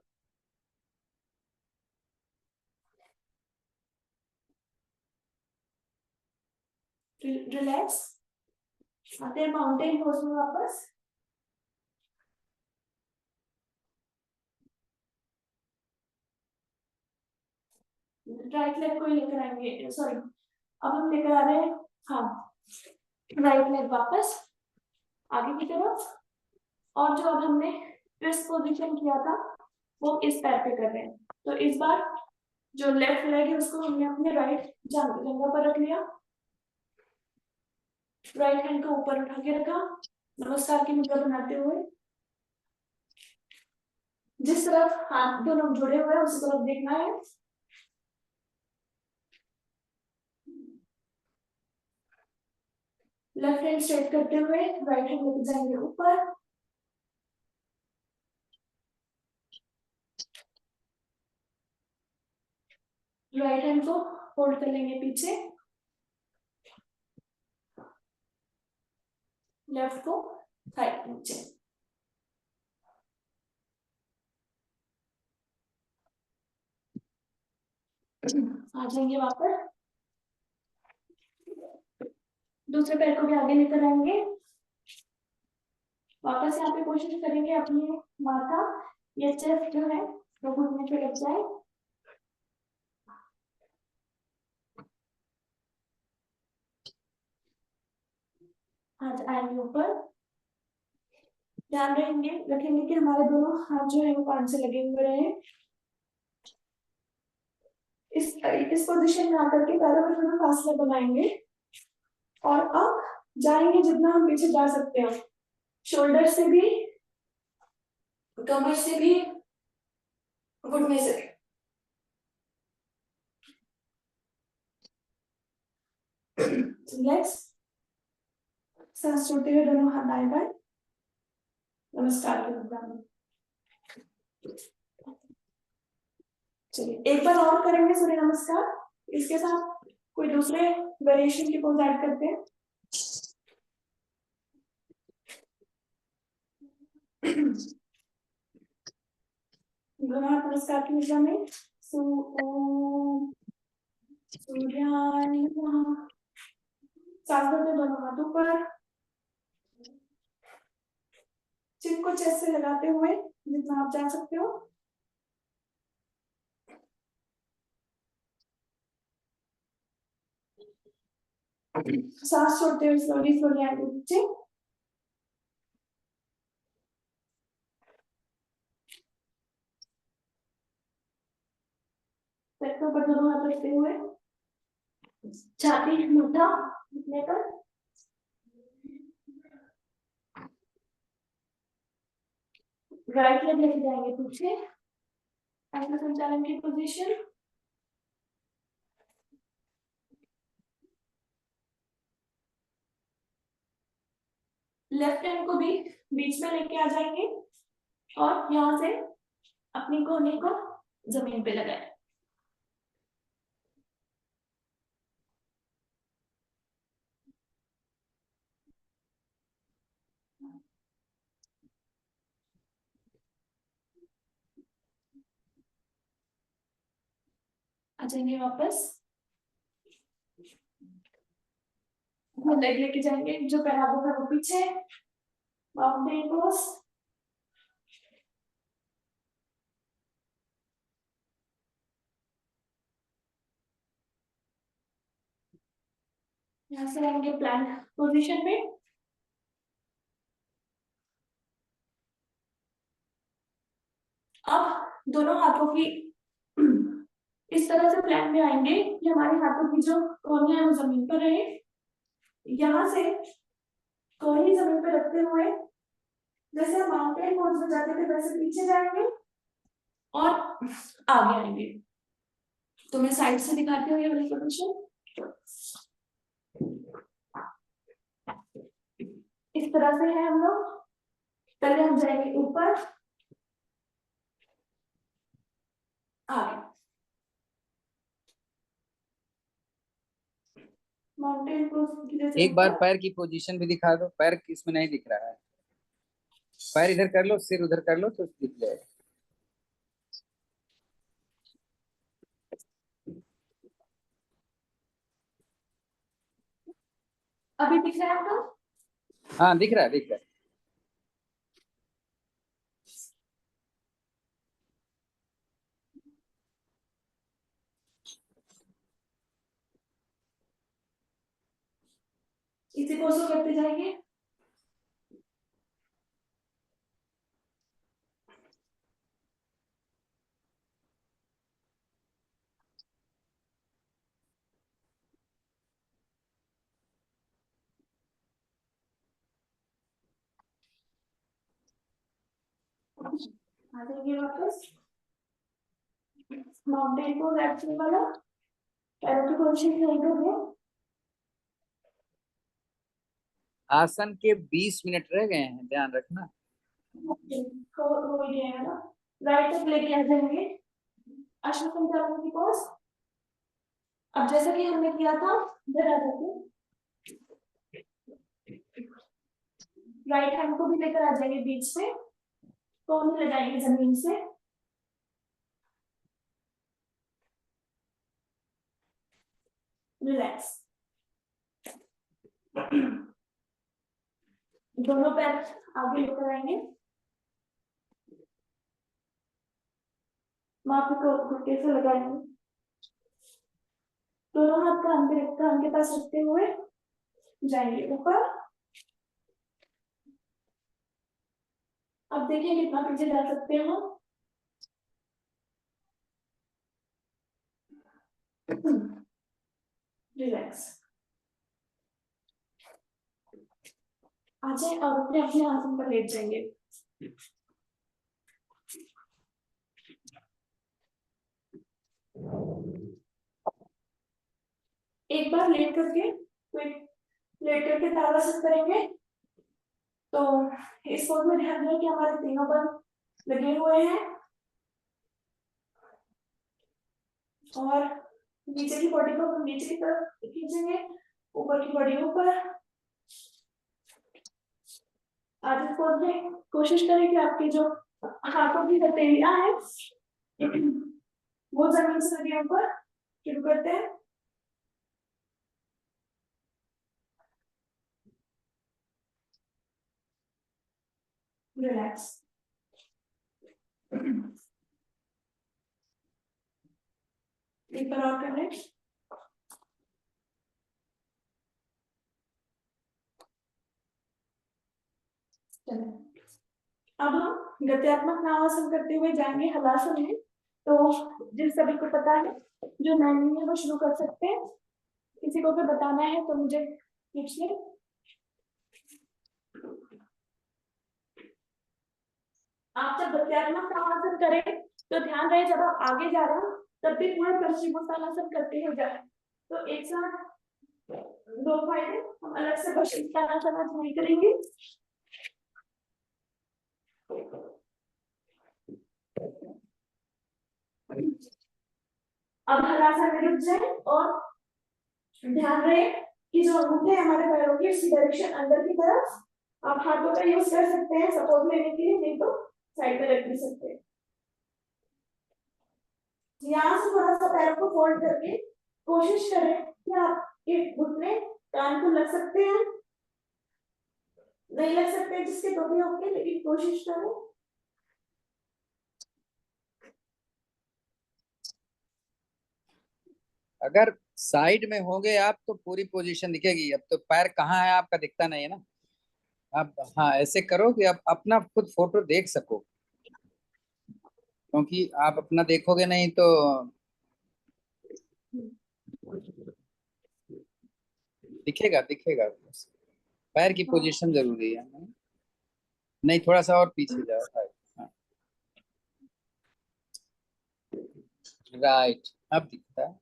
रिलैक्स, आते हैं माउंटेन पोज में वापस। राइट लेग को ही लेकर आएंगे, सॉरी अब हम लेकर आ रहे हैं, हाँ राइट लेग वापस आगे की तरफ, और जो अब हमने ट्विस्ट पोजीशन किया था वो इस पैर पे कर रहे हैं। तो इस बार जो लेफ्ट लेग है उसको हमने अपने राइट जांघा पर रख लिया, राइट हैंड को ऊपर उठा के रखा, नमस्कार की मुद्रा बनाते हुए, जिस तरफ हाथ दोनों जुड़े हुए हैं उसी तरफ देखना है। लेफ्ट हैंड स्ट्रेट करते हुए राइट हैंड लेके जाएंगे ऊपर, राइट हैंड को होल्ड कर लेंगे पीछे, लेफ्ट को थाई के नीचे। आ जाएंगे वापस, दूसरे पैर को भी आगे लेकर आएंगे, वापस यहाँ पे कोशिश करेंगे अपनी माथा या चेस्ट जो है वो घुटने पे लग जाए। हाथ आएंगे ऊपर, ध्यान रखेंगे कि हमारे दोनों हाथ जो है वो कान से लगे हुए रहे। इस पोजीशन में आकर के पैरों में थोड़ा फासला बनाएंगे, और अब जाएंगे जितना हम पीछे जा सकते हैं, शोल्डर से भी, कमर से भी, घुटने से भी। रिलैक्स, सांस छोड़ते हुए दोनों हाथ दाएं बाएं, नमस्कार की मुद्रा में। चलिए एक बार और करेंगे सूर्य नमस्कार, इसके साथ कोई दूसरे वेरिएशन की पोज ऐड करते हैं। दोनों हाथ नमस्कार की मुद्रा में, ओम सूर्याय नमः, सांस भरते दोनों हाथ ऊपर, चिन को चेस्ट से लगाते हुए जितना आप जा सकते हो। सांस छोड़ते हुए स्लोली स्लोली आगे पीछे, पैरों पर दोनों हाथ रखते हुए, छाती मुट्ठा घुटने पर, राइट लेग लेके जाएंगे पीछे, आत्म संचालन की पोजीशन। लेफ्ट हैंड को भी बीच में लेके आ जाएंगे और यहाँ से अपनी कोहनी को जमीन पे लगाए। आ जाएंगे वापस, लेग लेके जाएंगे, जो पैर आगे था वो पीछे, माउंटेन पोज। यहाँ से रहेंगे प्लैंक पोजीशन में। अब दोनों हाथों की इस तरह से प्लैंक में आएंगे कि हमारे हाथों की जो कोहनी है वो जमीन पर रहे। यहाँ से कोहनी जमीन पर रखते हुए जैसे हम माउंटेन पोज में जाते थे वैसे पीछे जाएंगे और आगे आएंगे। तो मैं साइड से दिखाती हूँ ये वाली पोजीशन। इस तरह से है हम लोग। पहले हम जाएंगे ऊपर, आगे। माउंटेन पोज की जैसे एक बार ऊपर। पैर की पोजीशन भी दिखा दो, पैर इसमें नहीं दिख रहा है। पैर इधर कर लो, सिर उधर कर लो तो दिख जाएगा। अभी दिख रहा है आपको? हाँ दिख रहा है, दिख रहा है। इसी पोज को करते जाएंगे। आ जाएंगे वापस। माउंटेन पोज एक्चुअल वाला, पैरों की पोजीशन सही कर दिया। आसन के 20 मिनट रह गए हैं, ध्यान रखना। हो ही गया है ना। राइट तक लेके आ जाएंगे अश्वत्थामा की पोज। अब जैसा कि हमने किया था, इधर आ जाते, राइट हैंड को भी लेकर आ जाएंगे बीच में, कोहनी लगाएंगे जमीन से। रिलैक्स। दोनों पैर आगे लेकर आएंगे। माथे को घुटने से लगाएंगे। दोनों हाथ कान के पास रखते हुए जाएंगे ऊपर। अब देखिए कितना पीछे जा सकते हो। रिलैक्स। आ जाए और अपने अपने आसन पर लेट जाएंगे। एक बार लेट करके फिर लेट करके ताड़ासन करेंगे। तो इस पोज में ध्यान दें कि हमारे तीनों बल लगे हुए हैं और नीचे की बॉडी को हम नीचे की तरफ खींचेंगे, ऊपर की बॉडी ऊपर। आज इस पोज में कोशिश करें कि आपकी जो हाथों की हथेलियां हैं वो जमीन से लगे ऊपर। शुरू करते हैं। रिलैक्स। एक बार और कर लें। चलें। अब हम गत्यात्मक नावासन करते हुए जाएंगे हलासन में। तो जिन सभी को पता है, जो नए नहीं है वो शुरू कर सकते हैं। किसी को अगर बताना है तो मुझे पूछिए। आप जब गत्यात्मक नावासन करें तो ध्यान रहे जब आप आगे जा रहे हो तब भी पूरा पश्चिमोत्तानासन करते हुए जाए। तो एक साथ दो फायदे, हम अलग से पश्चिमोत्तानासन आज नहीं करेंगे। अब हलासन में रुक जाए और ध्यान रहे कि जो अंगूठे हमारे पैरों की उसकी डायरेक्शन अंदर की तरफ। आप हाथों का यूज कर सकते हैं सपोर्ट लेने के लिए, नहीं तो साइड पे रख भी सकते हैं। यहाँ से थोड़ा सा पैरों को फोल्ड करके कोशिश करें कि आपके घुटने कान को लग सकते हैं। नहीं लग सकते जिसके तो भी ओके, लेकिन कोशिश करें। अगर साइड में होगे आप तो पूरी पोजीशन दिखेगी। अब तो पैर कहाँ है आपका दिखता नहीं है ना। आप हाँ ऐसे करो कि आप अपना खुद फोटो देख सको, क्योंकि आप अपना देखोगे नहीं तो दिखेगा दिखेगा। पैर की पोजीशन जरूरी है। नहीं, थोड़ा सा और पीछे जाओ। हाँ, राइट, अब दिखता है।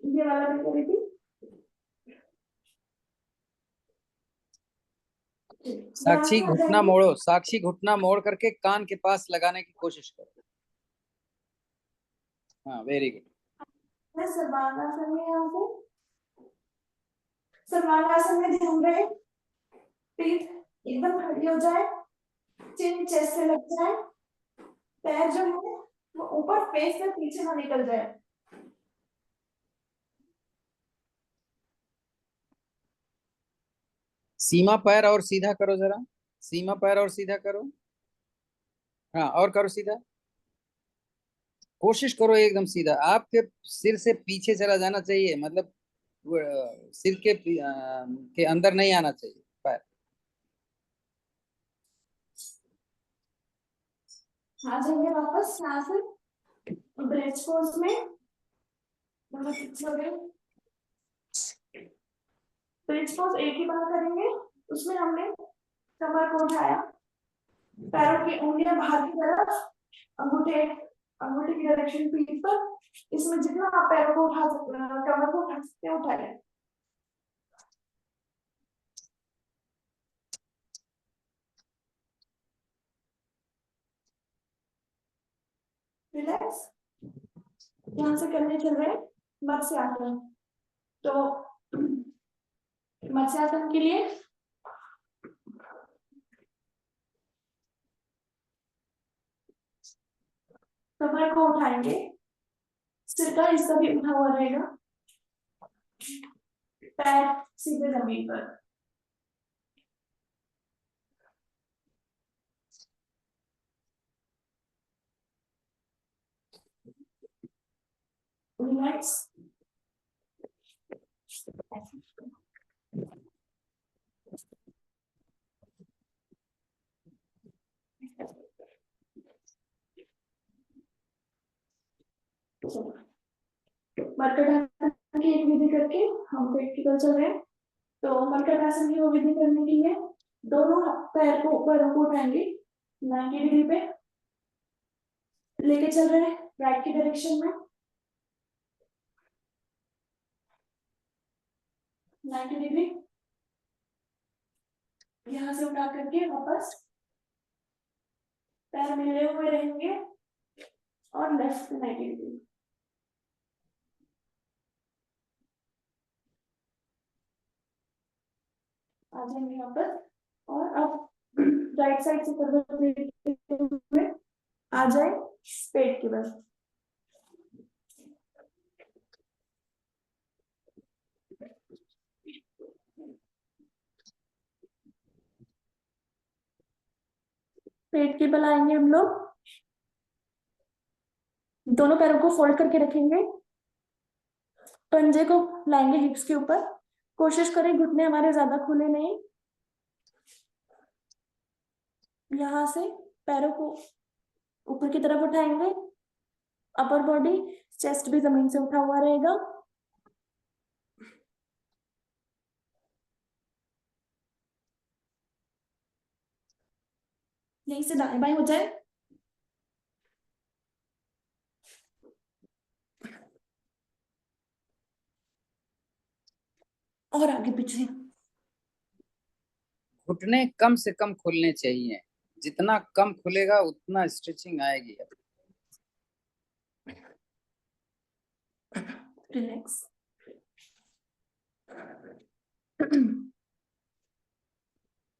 ये वाला भी करी थी। यहाँ साक्षी से आ घुटना जाएंगे। मोड़ो, साक्षी घुटना मोड़ करके कान के पास लगाने की कोशिश करो। हाँ, वेरी गुड। मैं सर्वांगासन में, यहाँ से सर्वांगासन में ध्यान रहे, पीठ एकदम खड़ी हो जाए, चिन चेस्ट से लग जाए, पैर जो है वो ऊपर फेस से पीछे ना निकल जाए। सीमा पैर और सीधा करो जरा, सीमा पैर और सीधा करो। हाँ, और करो सीधा, कोशिश करो एकदम सीधा। आपके सिर से पीछे चला जाना चाहिए, मतलब सिर के अंदर नहीं आना चाहिए पैर। आ जाएंगे वापस यहाँ से ब्रेस्ट पोज में। ब्रेस्ट पोज एक ही बार करेंगे, उसमें हमने कमर को उठाया, पैरों की उंगलियां बाहर की तरफ, अंगूठे अंगूठे की डायरेक्शन पीठ पर। इसमें जितना आप पैरों को उठा सकते हैं, कमर को उठा सकते हैं, उठाए। रिलैक्स। यहाँ से करने चल रहे हैं मत्स्यासन। तो मत्स्यासन के लिए कमर को उठाएंगे, सिर का हिस्सा भी उठा हुआ रहेगा, पैर सीधे जमीन पर। रिलैक्स। मरकटासन की एक विधि करके हम प्रैक्टिकल चल रहे हैं। तो मरकटासन की वो विधि करने के लिए दोनों पैर को ऊपर को उठाएंगे, 90 डिग्री पे लेके चल रहे हैं राइट की डायरेक्शन में। 90 डिग्री यहाँ से उठा करके वापस पैर मिले हुए रहेंगे और लेफ्ट 90 डिग्री। आ जाएंगे यहाँ पर, और अब राइट साइड से करवट लेते हुए आ जाए पेट के बल। पेट के बल आएंगे हम लोग, दोनों पैरों को फोल्ड करके रखेंगे, पंजे को लाएंगे हिप्स के ऊपर। कोशिश करें घुटने हमारे ज्यादा खुले नहीं। यहाँ से पैरों को ऊपर की तरफ उठाएंगे, अपर बॉडी चेस्ट भी जमीन से उठा हुआ रहेगा। यहीं से दाएं बाएं हो जाए। और आगे पीछे। घुटने कम से कम खुलने चाहिए, जितना कम खुलेगा उतना स्ट्रेचिंग आएगी। रिलैक्स।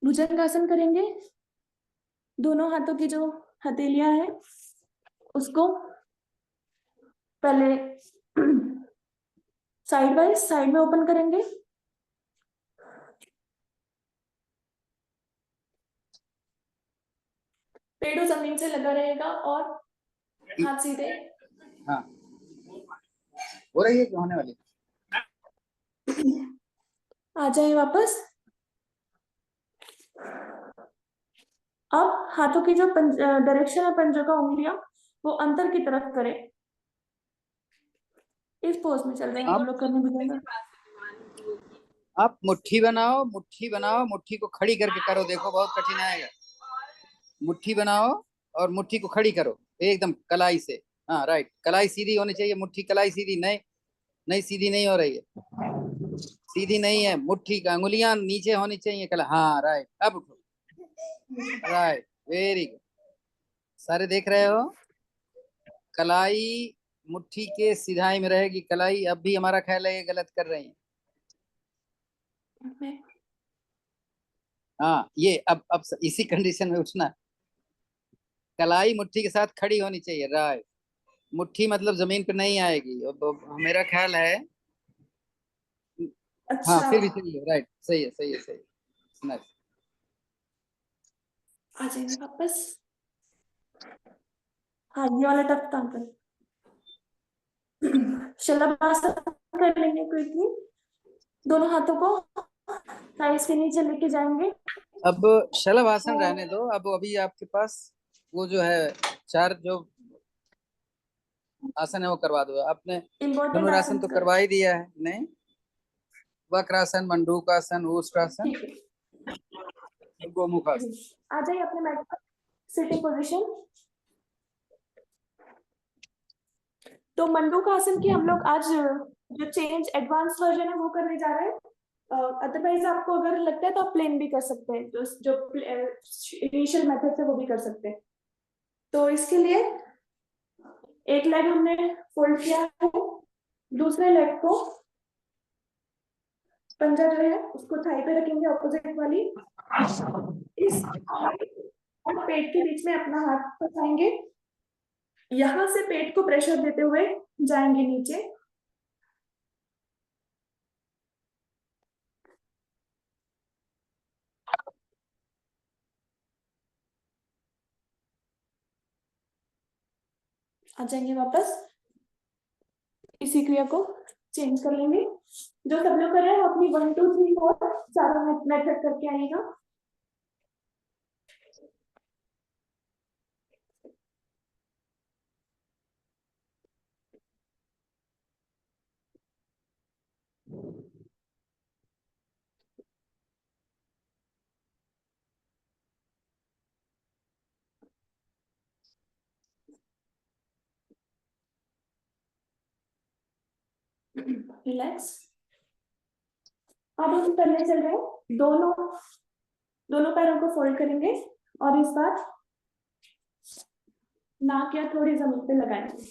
भुजंगासन करेंगे। दोनों हाथों की जो हथेलियां हैं उसको पहले साइड वाइज साइड में ओपन करेंगे, पेड़ों जमीन से लगा रहेगा और हाथ सीधे। हाँ, हो रही है कि होने वाली? आ जाए वापस। अब हाथों की जो डायरेक्शन है पंजों का, उंगलियां वो अंदर की तरफ करें। इस पोज में चल रहे हैं हम लोग करने भुजंग। आप मुट्ठी बनाओ, मुट्ठी बनाओ, मुट्ठी को खड़ी करके करो, देखो बहुत कठिन आएगा। मुट्ठी बनाओ और मुट्ठी को खड़ी करो एकदम कलाई से। हाँ राइट, कलाई सीधी होनी चाहिए, मुट्ठी कलाई सीधी नहीं, नहीं सीधी नहीं हो रही है, सीधी नहीं है मुट्ठी का, अंगुलियां नीचे होनी चाहिए कला। हाँ राइट, अब उठो, राइट, वेरी गुड। सारे देख रहे हो, कलाई मुट्ठी के सिधाई में रहेगी कलाई। अब भी हमारा ख्याल है ये गलत कर रही है। हाँ ये अब इसी कंडीशन में उठना, कलाई मुट्ठी के साथ खड़ी होनी चाहिए, राइट। मुट्ठी मतलब जमीन पे नहीं आएगी। अब मेरा ख्याल है, हाँ अच्छा, फिर भी सही है, राइट, सही है, सही है, सही है, nice। आ जाएंगे वापस। हाँ, ये वाला टफ था अंकल। शलभासन कर लेंगे क्विकली। दोनों हाथों को थाइस के नीचे लेके जाएंगे। अब शलभासन रहने दो। अब अभी आपके पास वो जो है चार जो आसन है वो करवा दो आपने। इम्पोर्टेंट धनुरासन आसन तो कर। करवा ही दिया है, नहीं? वक्रासन, मंडूकासन, ऊष्ट्रासन, ठीक है, गोमुखासन। आ जाइए अपने मैट पर, सिटिंग पोजीशन। तो मंडूक आसन की हम लोग आज जो चेंज एडवांस वर्जन है वो करने जा रहे हैं। अदरवाइज आपको अगर लगता है तो आप प्लेन भी कर सकते हैं, जो जो इनिशियल मेथड से वो भी कर सकते हैं। तो इसके लिए एक लेग हमने फोल्ड किया है, दूसरे लेग को पंजा जो है उसको थाई पे रखेंगे, ऑपोजिट वाली। इस और पेट के बीच में अपना हाथ फंसाएंगे, यहां से पेट को प्रेशर देते हुए जाएंगे नीचे। आ जाएंगे वापस, इसी क्रिया को चेंज कर लेंगे। जो सब लोग कर रहे हैं अपनी 1 2 3 4 सारा मेथड करके आइएगा। रिलैक्स। अब हम करने चल रहे हैं, दोनों दोनों पैरों को फोल्ड करेंगे और इस बार नाक या थोड़ी जमीन पे लगाएंगे।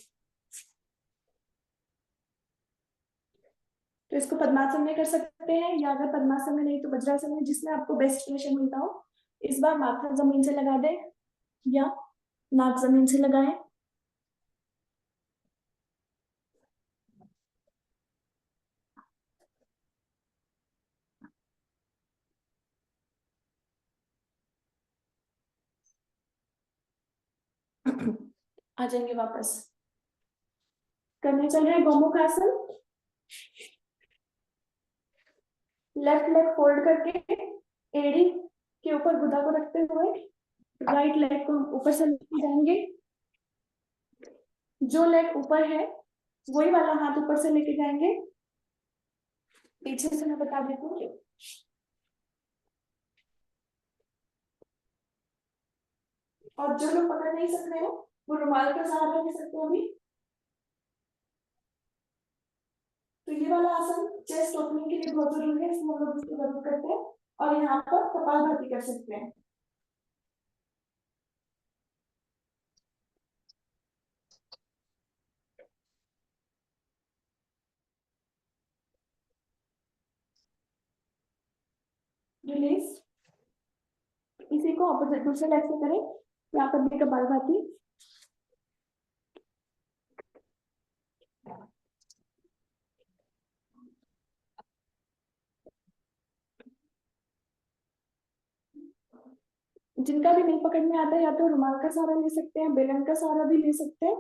तो इसको पद्मासन में कर सकते हैं, या अगर पद्मासन में नहीं तो वज्रासन में, जिसमें आपको बेस्ट पोजीशन मिलता हो। इस बार माथा जमीन से लगा दे या नाक जमीन से लगाएं। आ जाएंगे वापस, करने चल रहे हैं गोमुख आसन। लेफ्ट लेग फोल्ड करके एड़ी के ऊपर गुदा को रखते हुए राइट लेग को ऊपर से लेके जाएंगे। जो लेग ऊपर है वही वाला हाथ ऊपर से लेके जाएंगे। पीछे से मैं बता देती हूँ। और जो लोग पकड़ नहीं सकते हो वो रुमाल का सहारा ले सकते हो अभी। तो ये वाला आसन चेस्ट ओपनिंग के लिए बहुत जरूरी है, इसमें हम लोग इसको जरूर करते हैं। और यहाँ पर कपालभाति कर सकते हैं। रिलीज। इसी को ऑपोजिट दूसरे लेग से करें, यहाँ पर भी कपालभाति। जिनका भी नहीं पकड़ में आता है या तो रुमाल का सहारा ले सकते हैं, बेलन का सहारा भी ले सकते हैं।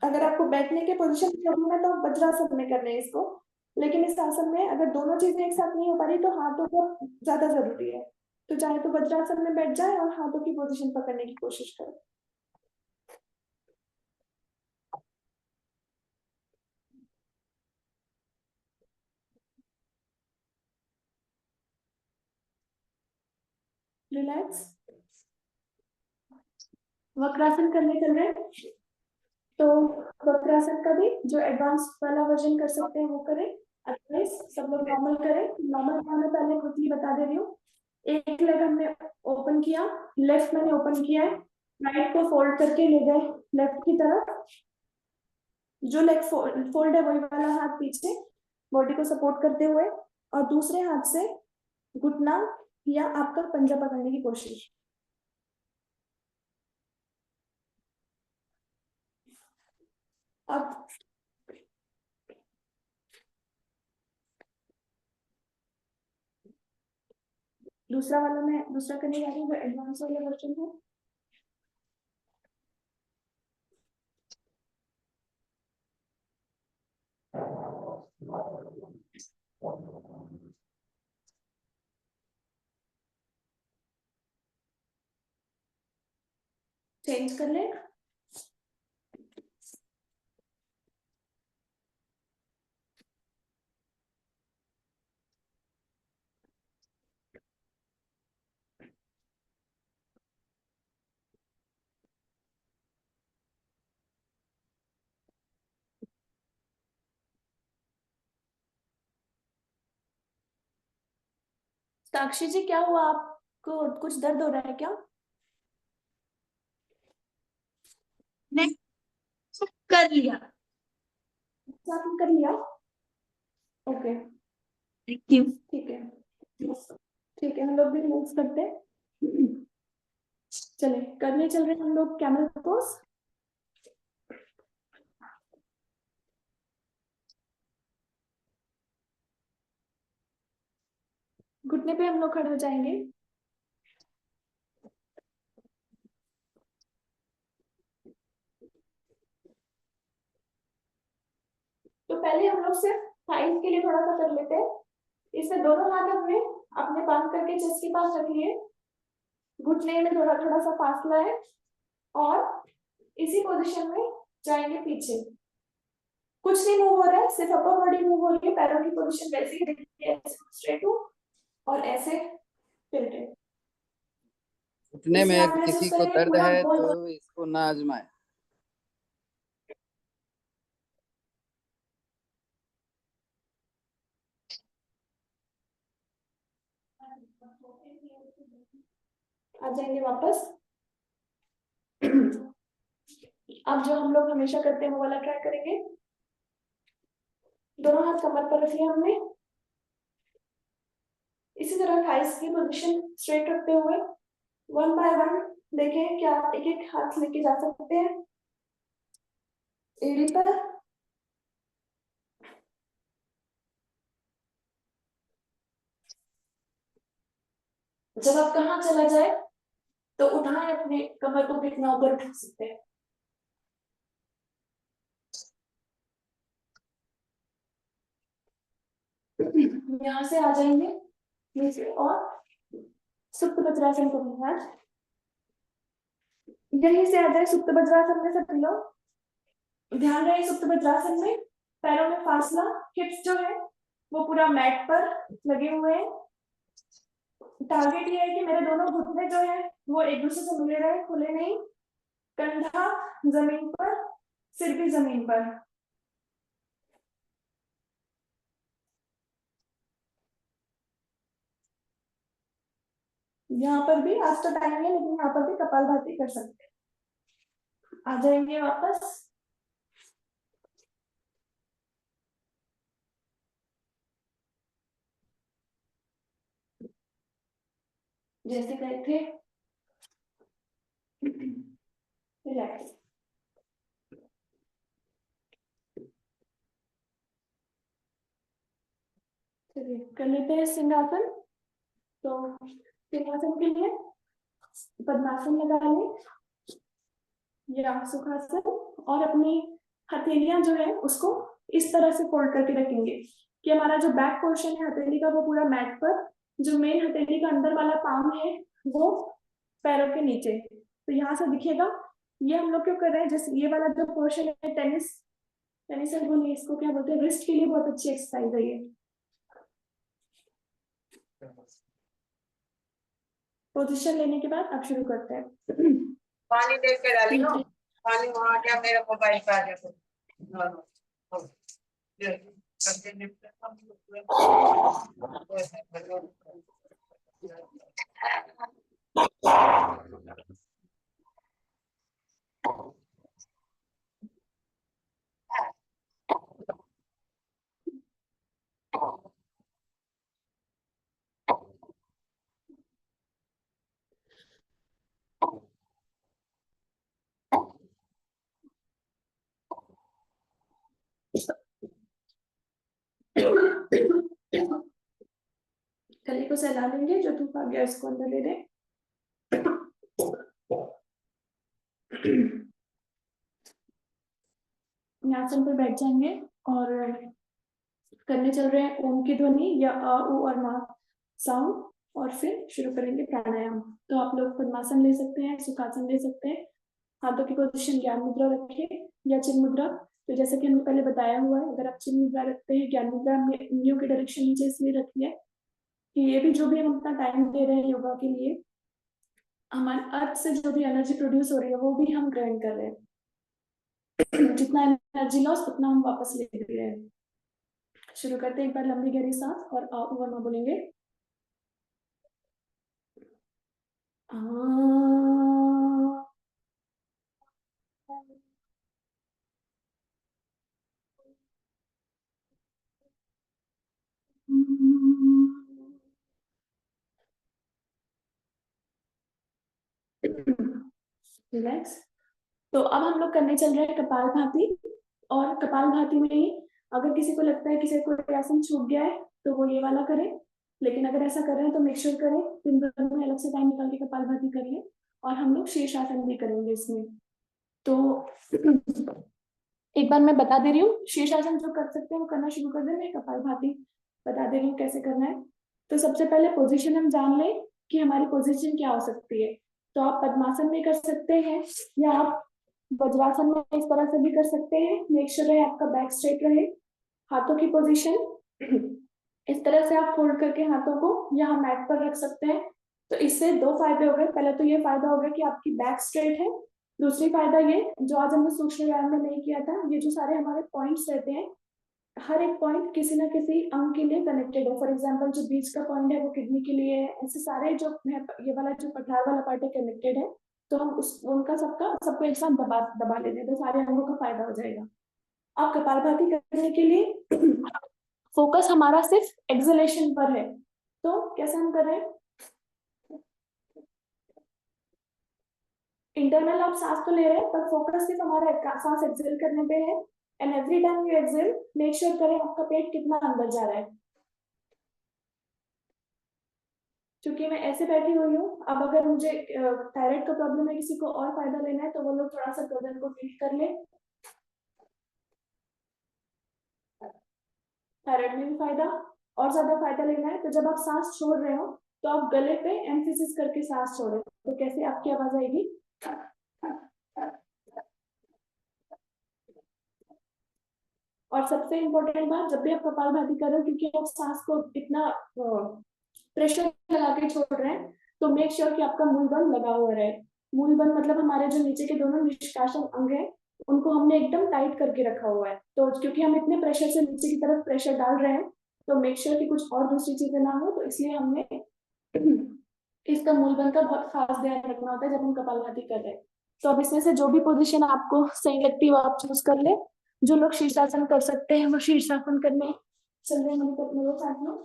अगर आपको बैठने के पोजीशन प्रॉब्लम है तो आप वज्रासन में कर रहे हैं इसको। लेकिन इस आसन में अगर दोनों चीजें एक साथ नहीं हो पा रही तो हाथों को ज्यादा जरूरी है। तो चाहे तो वज्रासन में बैठ जाए और हाथों की पोजीशन पकड़ने की कोशिश करें। रिलैक्स। वक्रासन करने चल रहे हैं, तो वक्रासन का भी जो एडवांस वाला वर्जन कर सकते हैं वो करें। अदरवाइज सब लोग नॉर्मल करें। नॉर्मल मैं पहले क्विकली बता दे रही हूँ। एक लेग हमने ओपन किया, लेफ्ट मैंने ओपन किया है, राइट को फोल्ड करके ले गए लेफ्ट की तरफ। जो लेग फोल्ड है वही वाला हाथ पीछे बॉडी को सपोर्ट करते हुए, और दूसरे हाथ से घुटना या आपका पंजा पकड़ने की कोशिश। अब दूसरा वाला मैं दूसरा करने जा रही हूँ, एडवांस वाला वर्जन है। चेंज कर ले। साक्षी जी क्या हुआ, आपको कुछ दर्द हो रहा है क्या? नहीं, कर लिया। आपने कर लिया? Okay thank you. ठीक है, ठीक है, हम लोग भी रिलैक्स करते हैं। चले करने चल रहे हैं हम लोग कैमल पोज। घुटने पे हम लोग खड़े हो जाएंगे। तो पहले हम लोग सिर्फ थाइस के लिए थोड़ा सा कर लेते हैं। इसमें दोनों हाथ अपने अपने बांध करके चेस्ट के पास रखिए। घुटने में थोड़ा थोड़ा सा फासला है, और इसी पोजीशन में जाएंगे पीछे। कुछ नहीं मूव हो रहा है, सिर्फ अपर बॉडी मूव हो रही है। पैरों की पोजीशन वैसे ही रखिए, ऐसे स्ट्रेट हो और ऐसे टिल्टेड। घुटने में इसमें आप यदि महसूस किसी को करेंगे दर्द पूरा है बॉल। तो इसको ना आजमाए। आ जाएंगे वापस। अब जो हम लोग हमेशा करते हैं वो वाला ट्राई करेंगे। दोनों हाथ कमर पर रखिए हमने। इसी तरह थाइस की पोजीशन स्ट्रेट रखते हुए वन बाय वन देखें क्या आप एक एक हाथ लेके जा सकते हैं एड़ी पर। जब आप कहाँ चला जाए तो उठाएं, अपने कमर को कितना ऊपर उठा सकते हैं। यहाँ से आ जाएंगे नीचे और सुप्त वज्रासन करेंगे आज। यहीं से आ जाए सुप्त वज्रासन में सभी लोग। ध्यान रहे सुप्त वज्रासन में पैरों में फासला, हिप्स जो है वो पूरा मैट पर लगे हुए हैं। टारगेट ये है कि मेरे दोनों घुटने जो है वो एक दूसरे से मिले रहे, खुले नहीं। कंधा जमीन पर, सिर भी जमीन पर। यहाँ पर भी आज तो टाइम है, लेकिन यहाँ पर भी कपालभाति कर सकते हैं। आ जाएंगे वापस। जैसे गए थे, रिलैक्स। चलिए कर लेते हैं सिंहासन। तो सिंहासन के लिए पद्मासन लगा लें या सुखासन, और अपनी हथेलियां जो है उसको इस तरह से फोल्ड करके रखेंगे कि हमारा जो बैक पोर्शन है हथेली का वो पूरा मैट पर, जो मेन हथेली का अंदर वाला पाम है वो पैरों के नीचे। तो यहाँ से दिखेगा। ये हम लोग क्यों कर रहे हैं, जैसे ये वाला जो पोर्शन है टेनिस टेनिस बोलिए, इसको क्या बोलते हैं, रिस्ट के लिए बहुत अच्छी एक्सरसाइज है ये। पोजीशन लेने के बाद अब शुरू करते हैं। पानी देख के डाली हो, पानी वहाँ क्या मेरे मोबाइल पे आ गया तो गले को सहला लेंगे, जो धूप आ गया इसको अंदर ले लें। आसन पर बैठ जाएंगे और करने चल रहे हैं ओम की ध्वनि या आ उ और मा साउंड, और फिर शुरू करेंगे प्राणायाम। तो आप लोग पद्मासन ले सकते हैं, सुखासन ले सकते हैं, हाथों की पोजीशन ज्ञान मुद्रा रखिए या चिन्ह मुद्रा। तो जैसे कि हमने पहले बताया हुआ है, अगर आप चिन्ह मुद्रा रखते हैं, ज्ञान मुद्रा में उंगलियों की डायरेक्शन नीचे इसलिए रखिए कि ये भी जो भी हम अपना टाइम दे रहे हैं योगा के लिए, हमारे अर्थ से जो भी एनर्जी प्रोड्यूस हो रही है वो भी हम ग्रहण कर रहे हैं। जितना एनर्जी लॉस उतना हम वापस ले रहे हैं। शुरू करते हैं, एक बार लंबी गहरी सांस और आ उ और मा बोलेंगे। रिलैक्स। तो अब हम लोग करने चल रहे हैं कपालभाति, और कपालभाति में ही अगर किसी को लगता है किसी को आसन छूट गया है तो वो ये वाला करे, लेकिन अगर ऐसा कर रहे हैं तो मेक श्योर करें दिन भर में अलग से टाइम निकाल के कपालभाति कर लें। और हम लोग शीर्षासन भी करेंगे इसमें। तो एक बार मैं बता दे रही हूँ, शीर्षासन जो कर सकते हैं वो करना शुरू कर दें, मैं कपालभाति बता दे रही हूँ कैसे करना है। तो सबसे पहले पोजीशन हम जान लें कि हमारी पोजीशन क्या हो सकती है। तो आप पद्मासन में कर सकते हैं या आप वज्रासन में इस तरह से भी कर सकते हैं। मेक श्योर है आपका बैक स्ट्रेट रहे। हाथों की पोजीशन इस तरह से आप फोल्ड करके हाथों को यहाँ मैट पर रख सकते हैं। तो इससे दो फायदे हो गए। पहले तो ये फायदा हो गया कि आपकी बैक स्ट्रेट है। दूसरी फायदा ये, जो आज हमने सूक्ष्म व्यायाम में नहीं किया था, ये जो सारे हमारे पॉइंट्स रहते हैं, हर एक पॉइंट किसी ना किसी अंग के लिए कनेक्टेड है। फॉर एग्जांपल जो बीच का पॉइंट है वो किडनी के लिए है। ऐसे सारे जो है, ये वाला जो पठार वाला पार्ट है कनेक्टेड है। तो हम उस उनका सबको एक साथ दबा दबा लेते हैं, तो सारे अंगों का फायदा हो जाएगा। अब कपालभाति करने के लिए फोकस हमारा सिर्फ एक्सलेशन पर है। तो कैसे हम कर रहे हैं, इंटरनल आप सांस तो ले रहे हैं पर फोकस सिर्फ हमारा सांस एक्सहेल करने पे है। And every time you exhale make sure करें आपका पेट कितना अंदर जा रहा है। क्योंकि मैं ऐसे बैठी हुई हूँ, अब अगर मुझे थायराइड का प्रॉब्लम है, किसी को और फायदा लेना है, तो वो लोग थोड़ा सा गर्दन को फील कर ले। थायराइड में भी फायदा और ज्यादा फायदा लेना है तो जब आप सांस छोड़ रहे हो तो आप गले पे एम्फेसिस करके सांस छोड़े। तो कैसे आपकी आवाज आएगी, और सबसे इम्पोर्टेंट बात, जब भी आप कपालभाति कर रहे हो, क्योंकि आप सांस को इतना प्रेशर लगा के छोड़ रहे हैं, तो मेक श्योर कि आपका मूल बल लगा हुआ रहे। मूल बल मतलब हमारे जो नीचे के दोनों निष्कासन अंग है उनको हमने एकदम टाइट करके रखा हुआ है। तो क्योंकि हम इतने प्रेशर से नीचे की तरफ प्रेशर डाल रहे हैं, तो मेक श्योर कि कुछ और दूसरी चीजें ना हो, तो इसलिए हमने इसका मूल बल का बहुत खास ध्यान रखना होता है जब हम कपालभाति कर रहे हैं। तो अब इसमें से जो भी पोजीशन आपको सही लगती है वो आप चूज कर ले। जो लोग शीर्षासन कर सकते हैं वो शीर्षासन करने चल रहे हैं मेरे साथियों।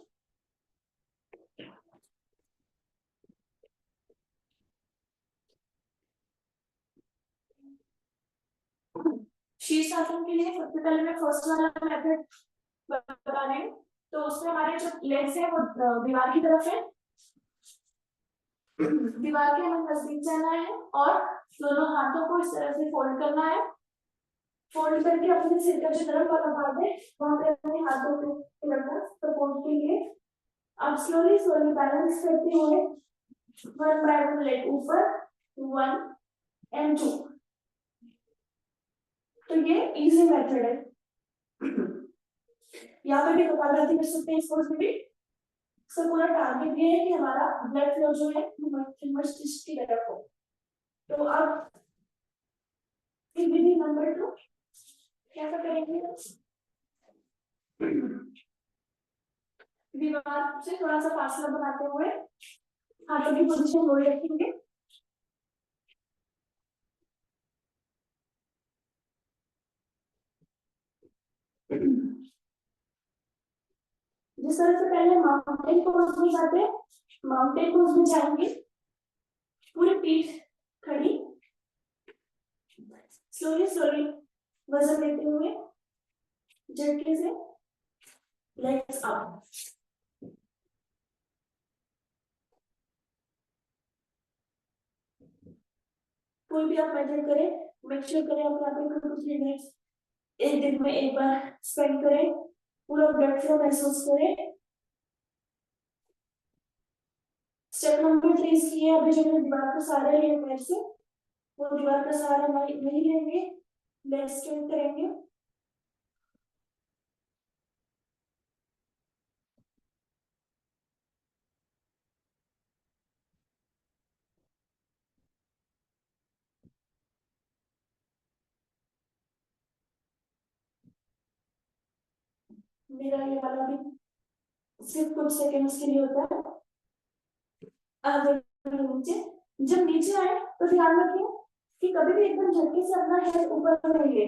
शीर्षासन के लिए सबसे पहले मैं फर्स्ट वाला मेथड बता रही हूँ। तो उसमें हमारे जो लेग्स है वो दीवार की तरफ है, दीवार के हमें नजदीक जाना है और दोनों हाथों को इस तरह से फोल्ड करना है। फोल्ड करके अपने सिर का जो तरफ वाला भाग है वहां पे अपने हाथों को रखना सपोर्ट के लिए। अब स्लोली स्लोली बैलेंस करते हुए वन बाय वन लेग ऊपर, 1 and 2। तो ये इजी मेथड है। यहाँ पे भी कपालभाति कर सकते हैं इस पोज में भी। इसका पूरा टारगेट ये है कि हमारा ब्लड फ्लो जो है मस्तिष्क की तरफ हो। तो अब विधि नंबर 2 कैसा करेंगे, दीवार से थोड़ा सा फासला बनाते हुए हाथों की पोजीशन वही रखेंगे। जिस तरह से पहले माउंटेन पोज में जाते, माउंटेन पोज में जाएंगे, पूरी पीठ खड़ी, स्लोली स्लोली वजन लेते हुए झटके से लेग्स अप। कोई भी आप मेजर करें, मेक श्योर करें आप यहाँ पे 2 to 3 मिनट्स एक दिन में एक बार स्पेंड करें, पूरा ब्लड फ्लो महसूस करें। स्टेप नंबर 3 इसकी है, अभी जो मैंने दीवार का सहारा लिया पैर से, वो दीवार का सहारा नहीं लेंगे, लेग स्ट्रेट करेंगे। मेरा ये वाला भी सिर्फ कुछ सेकंड्स के लिए होता है। नीचे, जब नीचे आए तो ध्यान रखें कि कभी भी एकदम झटके से अपना हेड ऊपर नहीं ले।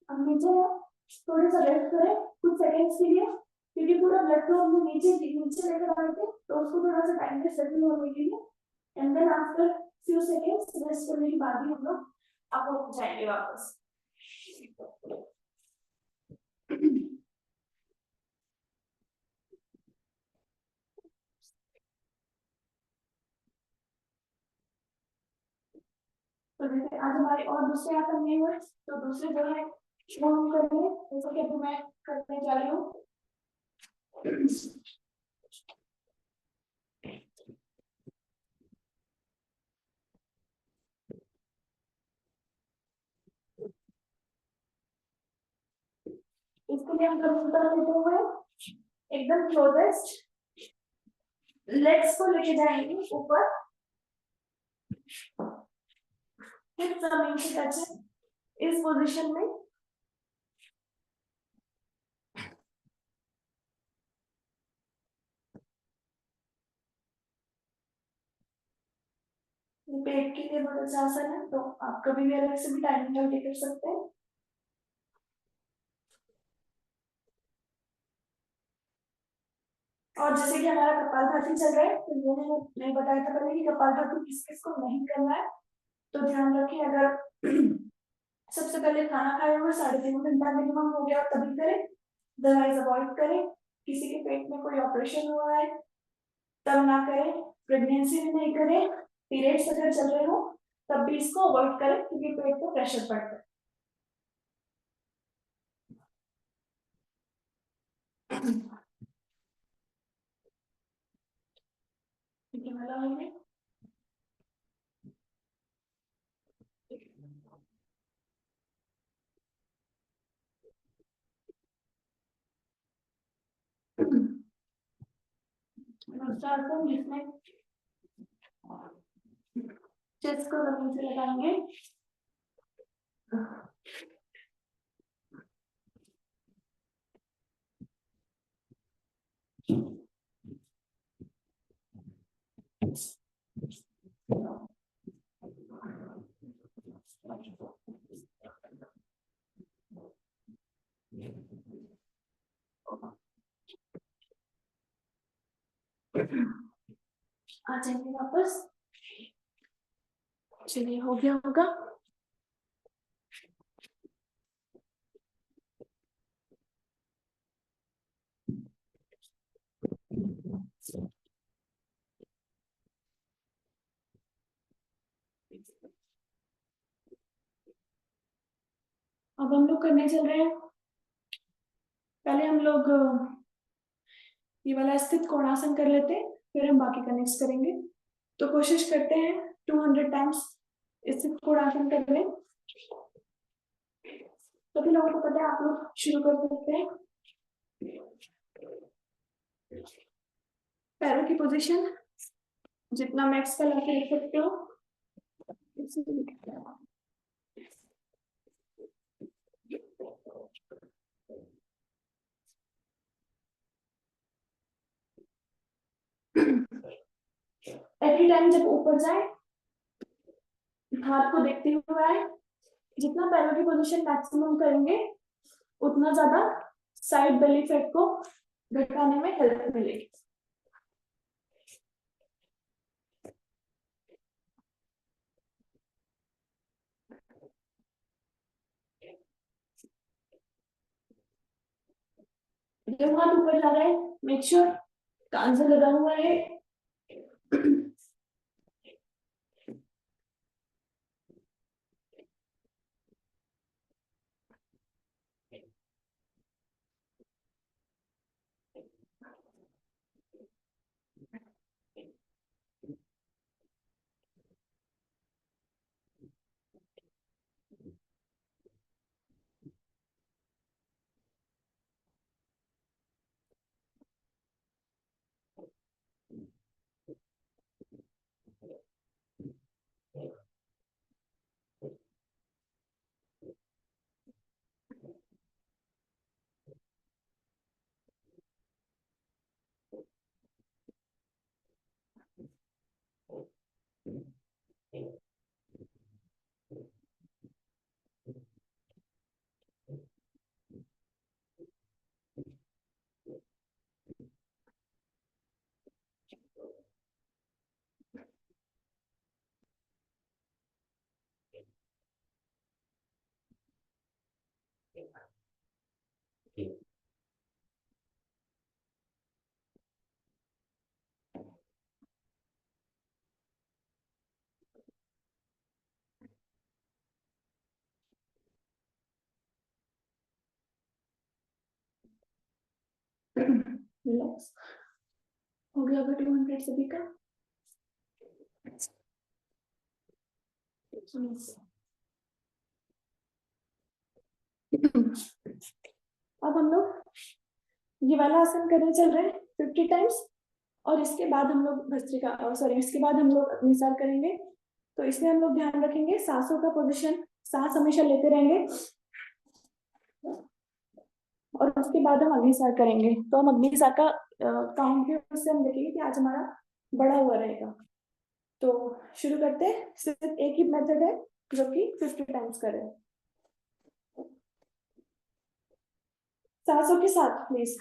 अब नीचे है, थोड़ा सा रेस्ट करें कुछ सेकंड्स के लिए, क्योंकि पूरा ब्लड फ्लो हम नीचे लेकर आए थे, तो उसको थोड़ा सा टाइम पे सेटल होने के लिए, and then after few seconds rest करने के बाद ही हम लोग अप जाएंगे वापस। तो जैसे आज हमारे और दूसरे आसन नहीं हुए, तो दूसरे जो है वो हम करेंगे, जैसे कि अभी मैं करने जा रही हूँ। इसके लिए हम कंप्यूटर लेते हुए एकदम क्लोजेस्ट लेग्स को लेके जाएंगे ऊपर, हिप जमीन से टच है, इस पोजीशन में पेट के लिए बहुत अच्छा आसन है, तो आप कभी भी अलग से भी टाइमिंग करके कर सकते हैं। और जैसे कि हमारा कपालभाति चल रहा है, तो ये मैंने नहीं बताया था पहले कि कपालभाति किस किस को नहीं करना है, तो ध्यान रखें। अगर सबसे पहले खाना खाए हुए 3.5 घंटा मिनिमम हो गया तभी करें, दवाई अवॉइड करें। किसी के पेट में कोई ऑपरेशन हुआ है तब ना करें, प्रेगनेंसी में नहीं करें, पीरियड्स अगर चल रहे हो तब भी इसको अवॉइड करें, क्योंकि पेट पर प्रेशर पड़ता है। ठीक है, वाला हो गया। जिसमें चेस्ट को जमीन से लगाएंगे, आ जाएंगे वापस। चलिए, हो गया होगा। अब हम लोग करने चल रहे हैं, पहले हम लोग ये वाला स्थित कोणासन कर लेते हैं, फिर हम बाकी का नेक्स्ट करेंगे। तो कोशिश करते हैं 200 टाइम्स स्थित कोणासन कर लें। सभी लोगों को पता है, आप लोग शुरू कर सकते हैं। पैरों की पोजीशन जितना मैक्स का लाके रख सकते हो। एवरी टाइम जब ऊपर जाए हाथ को देखते हुए आए, जितना पैरों की पोजीशन मैक्सिमम करेंगे उतना ज्यादा साइड बेली फैट को घटाने में हेल्प मिलेगी। जब हाथ ऊपर जा रहा है मेक श्योर कान से लगा हुआ है। रिलैक्स हो गया होगा 200 सभी का। अब हम लोग ये वाला आसन करने चल रहे हैं 50 टाइम्स और इसके बाद हम लोग भस्त्रिका सॉरी इसके बाद हम लोग अग्निसार करेंगे। तो इसमें हम लोग ध्यान रखेंगे सांसों का पोजीशन, सांस हमेशा लेते रहेंगे और उसके बाद हम अग्निसार करेंगे। तो हम अग्निसार का काउंट के उससे हम देखेंगे कि आज हमारा बढ़ा हुआ रहेगा। तो शुरू करते हैं। सिर्फ एक ही मेथड है जो कि 50 टाइम्स करें सांसों के साथ प्लीज।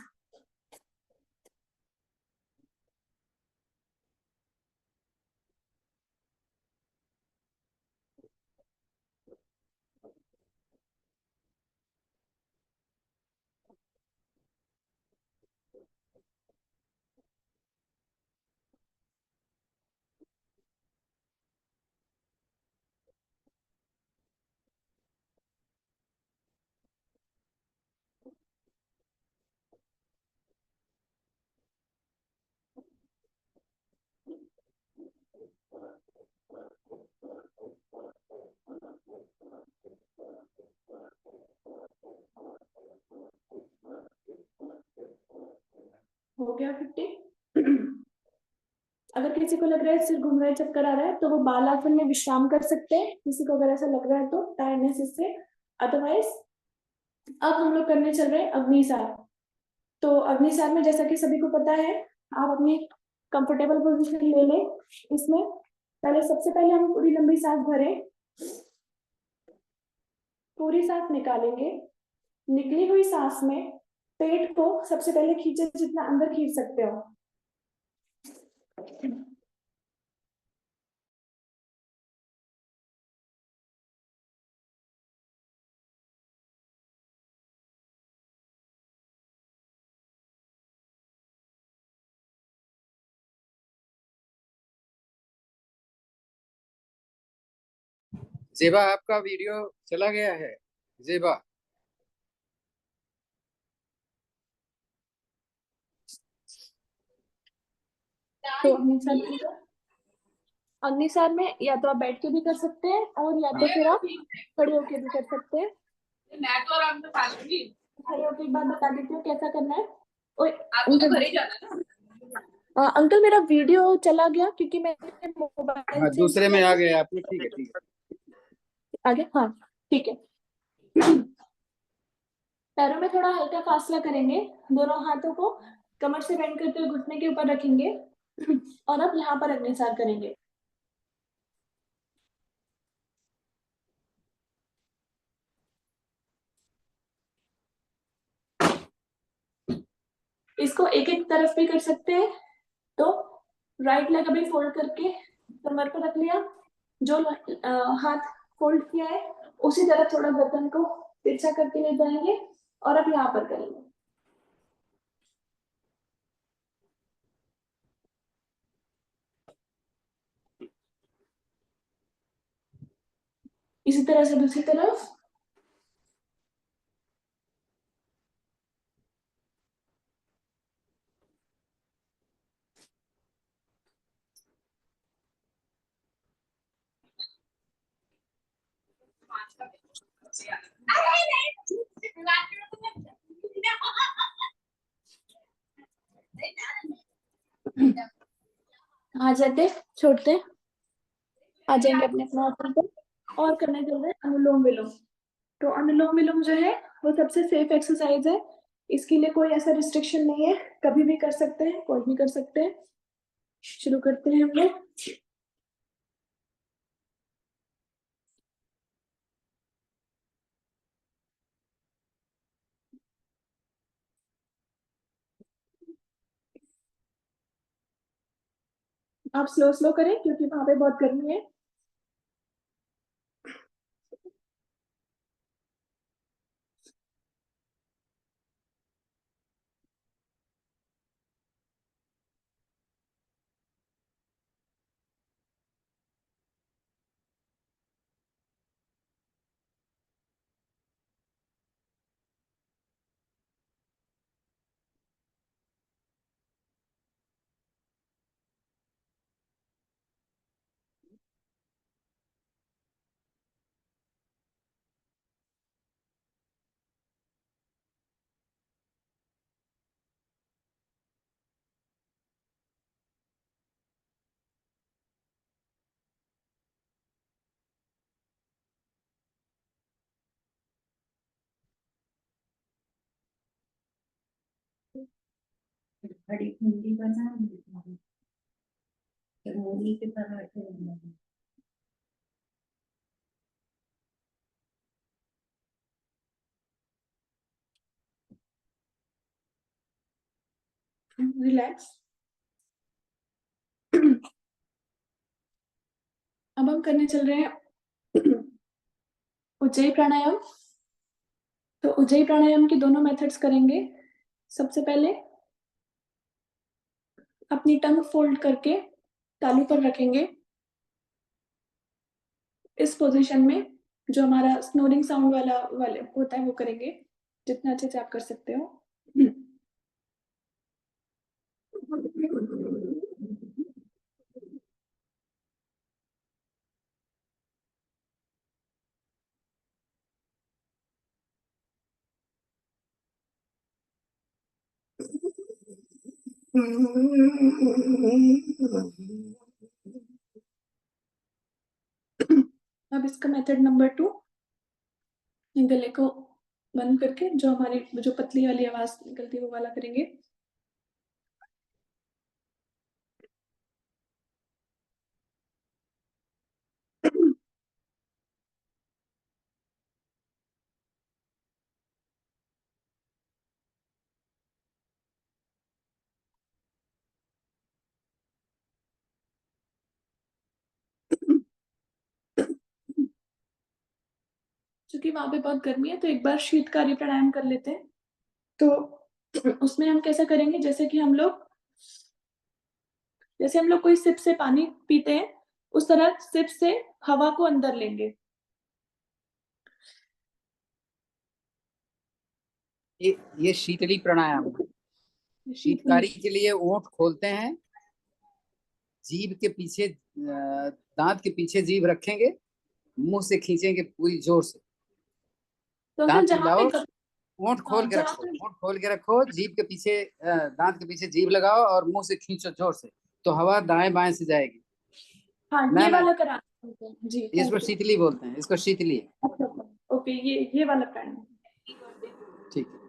हो गया 50। अगर किसी को लग रहा है सिर घूम रहा है, चक्कर आ रहा है, तो वो बाल आसन में विश्राम कर सकते हैं। किसी को अगर ऐसा लग रहा है तो टायर्डनेस इससे। अदरवाइज अब हम लोग करने चल रहे हैं अग्निसार। तो अग्निसार में जैसा कि सभी को पता है, आप अपनी कंफर्टेबल पोजीशन ले लें। इसमें पहले सबसे पहले हम पूरी लंबी सांस भरें, पूरी सांस निकालेंगे। निकली हुई सांस में पेट को सबसे पहले खींचे, जितना अंदर खींच सकते हो। जेबा आपका वीडियो चला गया है। जेबा तो अग्निसार में या तो आप बैठ के भी कर सकते हैं और या तो फिर आप खड़े होके भी कर सकते हैं। खड़े होके एक बार बता देती हूँ कैसा करना है। आपको तो घर ही जाना है ना। अंकल मेरा वीडियो चला गया क्योंकि मैंने मोबाइल हाँ चेंज दूसरे में किया आ था। गए आपने, ठीक है ठीक है। आगे, हाँ ठीक है। पैरों में थोड़ा हल्का फासला करेंगे, दोनों हाथों को कमर से बेंड करते हुए घुटने के ऊपर रखेंगे और अब यहाँ पर अग्निसार करेंगे। इसको एक एक तरफ भी कर सकते हैं। तो राइट लेग अभी फोल्ड करके कमर पर रख लिया, जो हाथ फोल्ड किया है उसी तरह थोड़ा गर्दन को तिरछा करके ले जाएंगे और अब यहाँ पर करेंगे। इसी तरह से दूसरी तरफ। आ जाते, छोड़ते, आ जाएंगे अपने अपने आसन पर और करने चल रहे हैं अनुलोम विलोम। तो अनुलोम विलोम जो है वो सबसे सेफ एक्सरसाइज है। इसके लिए कोई ऐसा रिस्ट्रिक्शन नहीं है, कभी भी कर सकते हैं, कोई भी कर सकते हैं। शुरू करते हैं हम लोग। आप स्लो स्लो करें क्योंकि वहां पे बहुत गर्मी है। बड़ी भिंडी बना मूली के पराठे बनाए। रिलैक्स। अब हम करने चल रहे हैं उज्जयी प्राणायाम। तो उज्जयी प्राणायाम के दोनों मेथड्स करेंगे। सबसे पहले अपनी टंग फोल्ड करके तालू पर रखेंगे। इस पोजीशन में जो हमारा स्नोरिंग साउंड वाले होता है वो करेंगे, जितना अच्छे से आप कर सकते हो। अब इसका मेथड नंबर 2, गले को बंद करके जो हमारी जो पतली वाली आवाज निकलती है वो वाला करेंगे। क्योंकि वहां पे बहुत गर्मी है तो एक बार शीतकारी प्राणायाम कर लेते हैं। तो उसमें हम कैसा करेंगे, जैसे हम लोग कोई सिप से पानी पीते हैं उस तरह सिप से हवा को अंदर लेंगे। ये शीतली प्राणायाम है। शीतकारी के लिए ओंठ खोलते हैं, जीभ के पीछे दांत के पीछे जीभ रखेंगे, मुंह से खींचेंगे पूरी जोर से, तो अंकल दांत जहाँ पे मिलाओ, होंठ खोल के जहाँ रखो, पे होंठ खोल के रखो, जीभ के पीछे दांत के पीछे जीभ लगाओ और मुंह से खींचो जोर से, तो हवा दाएं बाएं से जाएगी। हाँ ना ये ना, वाला करा जी, इसको थैंक यू। शीतली बोलते हैं, इसको शीतली। अच्छा ओके, ये वाला पैन। ठीक है।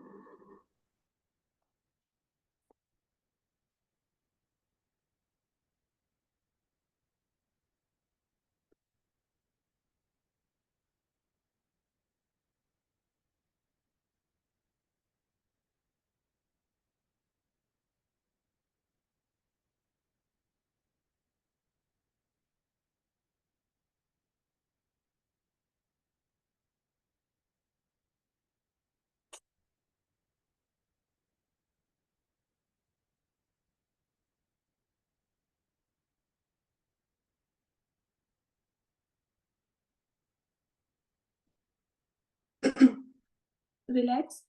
रिलैक्स।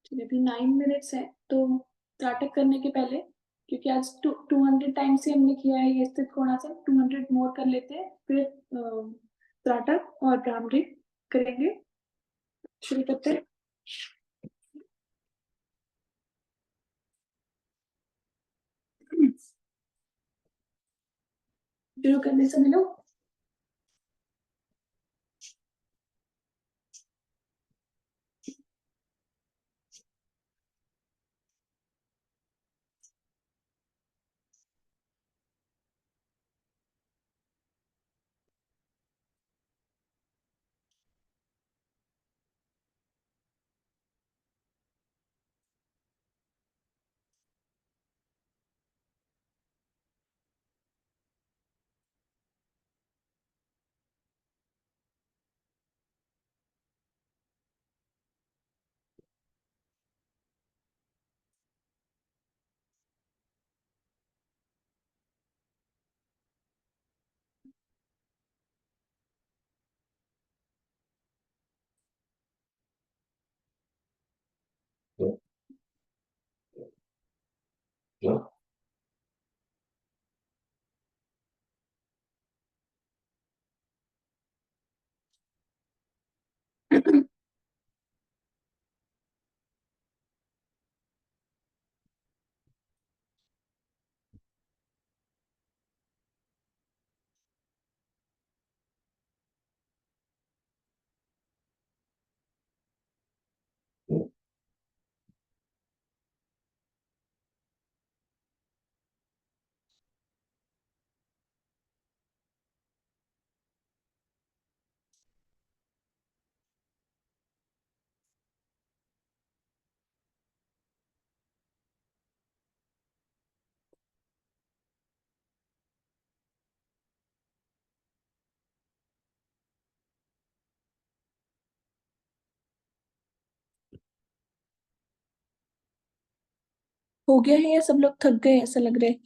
चलिए अभी 9 मिनट्स है, तो त्राटक करने के पहले, क्योंकि आज 200 टाइम्स ही हमने किया है ये स्थित कोणासन, 200 मोर कर लेते हैं, फिर त्राटक और भ्रामरी करेंगे। शुरू करते हैं। शुरू करने से मिलो। हो गया है या सब लोग थक गए ऐसा लग रहा है?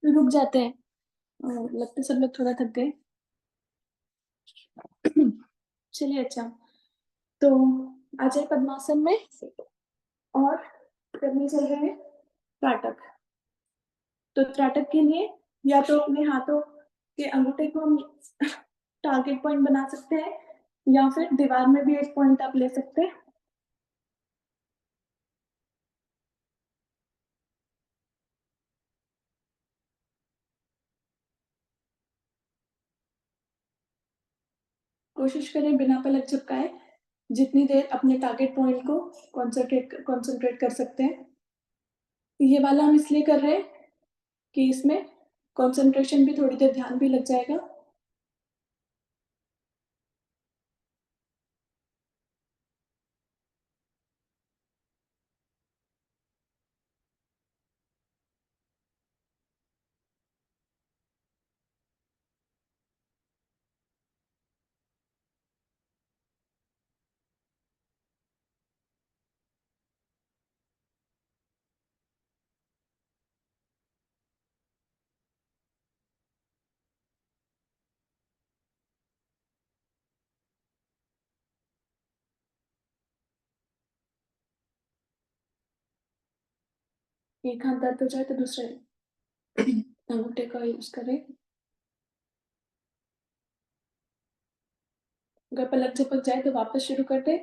रुक जाते हैं, लगता है सब लोग थोड़ा थक गए। चलिए अच्छा, तो आ जाए पद्मासन में और करने चल रहे हैं त्राटक। तो त्राटक के लिए या तो अपने हाथों के अंगूठे को हम टारगेट पॉइंट बना सकते हैं, या फिर दीवार में भी एक पॉइंट आप ले सकते हैं। कोशिश करें बिना पलक झपकाए जितनी देर अपने टारगेट पॉइंट को कंसंट्रेट कर सकते हैं। ये वाला हम इसलिए कर रहे हैं कि इसमें कंसंट्रेशन भी, थोड़ी देर ध्यान भी लग जाएगा। एक हाथ दर्द हो जाए तो दूसरे अंगूठे का यूज करें। अगर पलक झपक जाए तो वापस शुरू कर दे।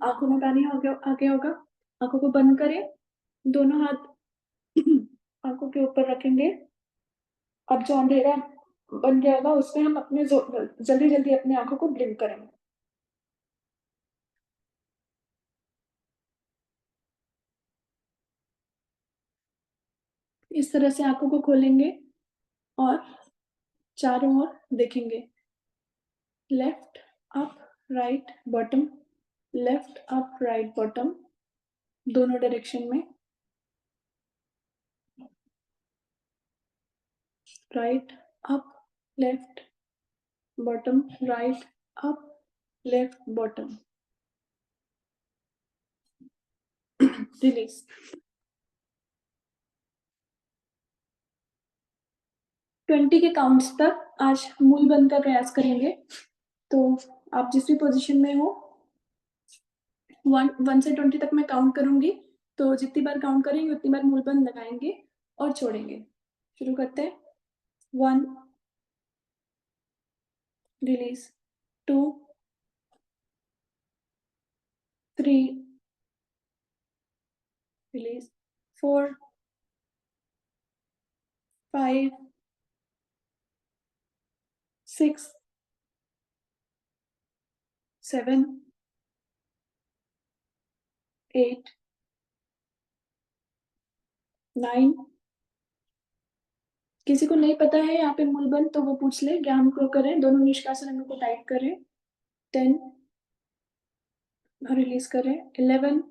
आंखों में पानी आगे होगा। आंखों को बंद करें, दोनों हाथ आंखों के ऊपर रखेंगे। अब जो अंधेरा बन गया होगा उसमें हम अपने जल्दी जल्दी अपनी आंखों को ब्लिंक करेंगे। इस तरह से आंखों को खोलेंगे और चारों ओर देखेंगे। Left up right bottom, left up right bottom, दोनों डायरेक्शन में। Right up left bottom, right up left bottom. Release. 20 के काउंट्स तक आज मूल बंद का प्रयास करेंगे। तो आप जिस भी पोजीशन में हो, 1 से 20 तक मैं काउंट करूंगी, तो जितनी बार काउंट करेंगे उतनी बार मूल बंद लगाएंगे और छोड़ेंगे। शुरू करते हैं। 1, रिलीज। 2, 3, रिलीज। 4, 5, 6, 7, 8, 9। किसी को नहीं पता है यहाँ पे मूलबंद तो वो पूछ ले। ज्ञान को करें, दोनों निष्कासन अंगों को टाइट करें। 10, रिलीज करें। 11,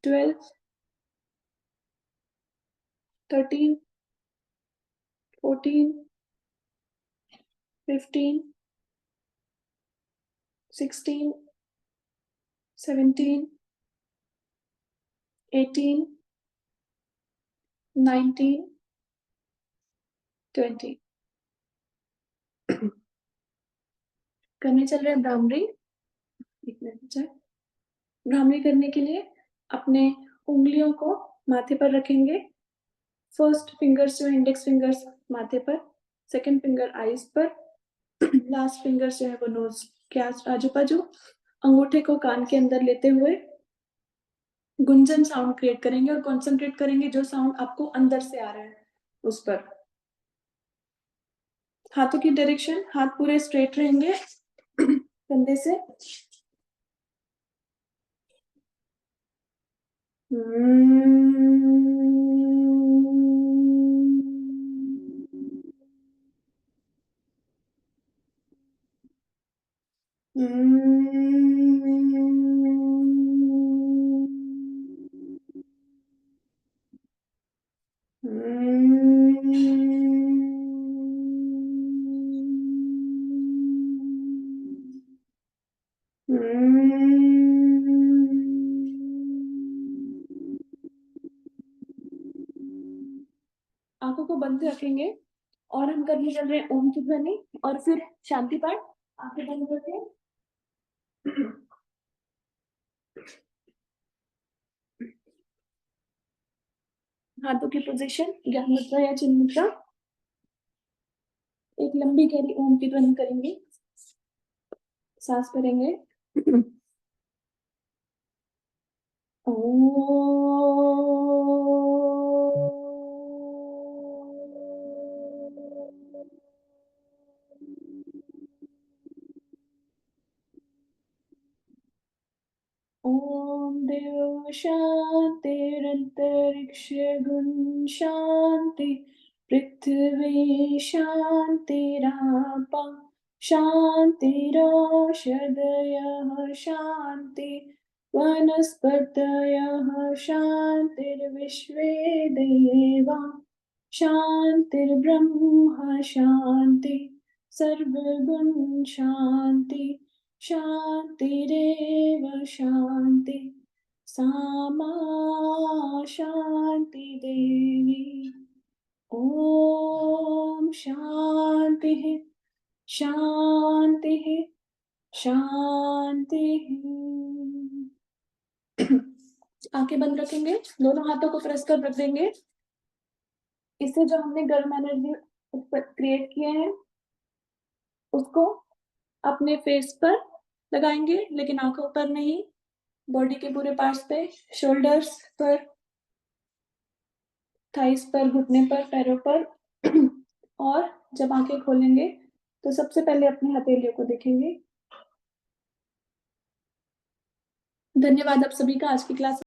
12, 13, 14, 15, 16, 17, 18, 19, 20। करने चल रहे हैं भ्रामरी। एक मिनट। भ्रामरी करने के लिए अपने उंगलियों को माथे पर रखेंगे। फर्स्ट फिंगर्स जो इंडेक्स फिंगर्स माथे पर, सेकंड फिंगर आईज पर, लास्ट फिंगर्स जो है वो नोज के आजू बाजू। अंगूठे को कान के अंदर लेते हुए गुंजन साउंड क्रिएट करेंगे और कॉन्सेंट्रेट करेंगे जो साउंड आपको अंदर से आ रहा है उस पर। हाथों की डायरेक्शन, हाथ पूरे स्ट्रेट रहेंगे कंधे से। आंखों आंखों को बंद रखेंगे और हम करने चल रहे हैं ओम की ध्वनि और फिर शांति पाठ। आंखें बंद करके हाथों की पोजीशन ज्ञान मुद्रा या चिन्ह मुद्रा। एक लंबी गहरी ओम की ध्वनि करेंगे, सांस भरेंगे। ओम देव शांतिरंतरिक्ष गुण शांति पृथ्वी शांतिरापा शांतिरोषधयः शांति वनस्पतयः शांतिर्विश्वे देवा शांतिर्ब्रह्म शांति सर्वगुण शांति शांतिरेव शांति सामा शांति देवी। ओम शांति शांति शांति। आंखें बंद रखेंगे, दोनों हाथों को प्रेस कर रख देंगे। इससे जो हमने गर्म एनर्जी क्रिएट किए हैं उसको अपने फेस पर लगाएंगे, लेकिन आंखों पर नहीं, बॉडी के पूरे पार्ट्स पे, शोल्डर्स पर, थाइस पर, घुटने पर, पैरों पर। और जब आंखें खोलेंगे तो सबसे पहले अपनी हथेलियों को देखेंगे। धन्यवाद आप सभी का आज की क्लास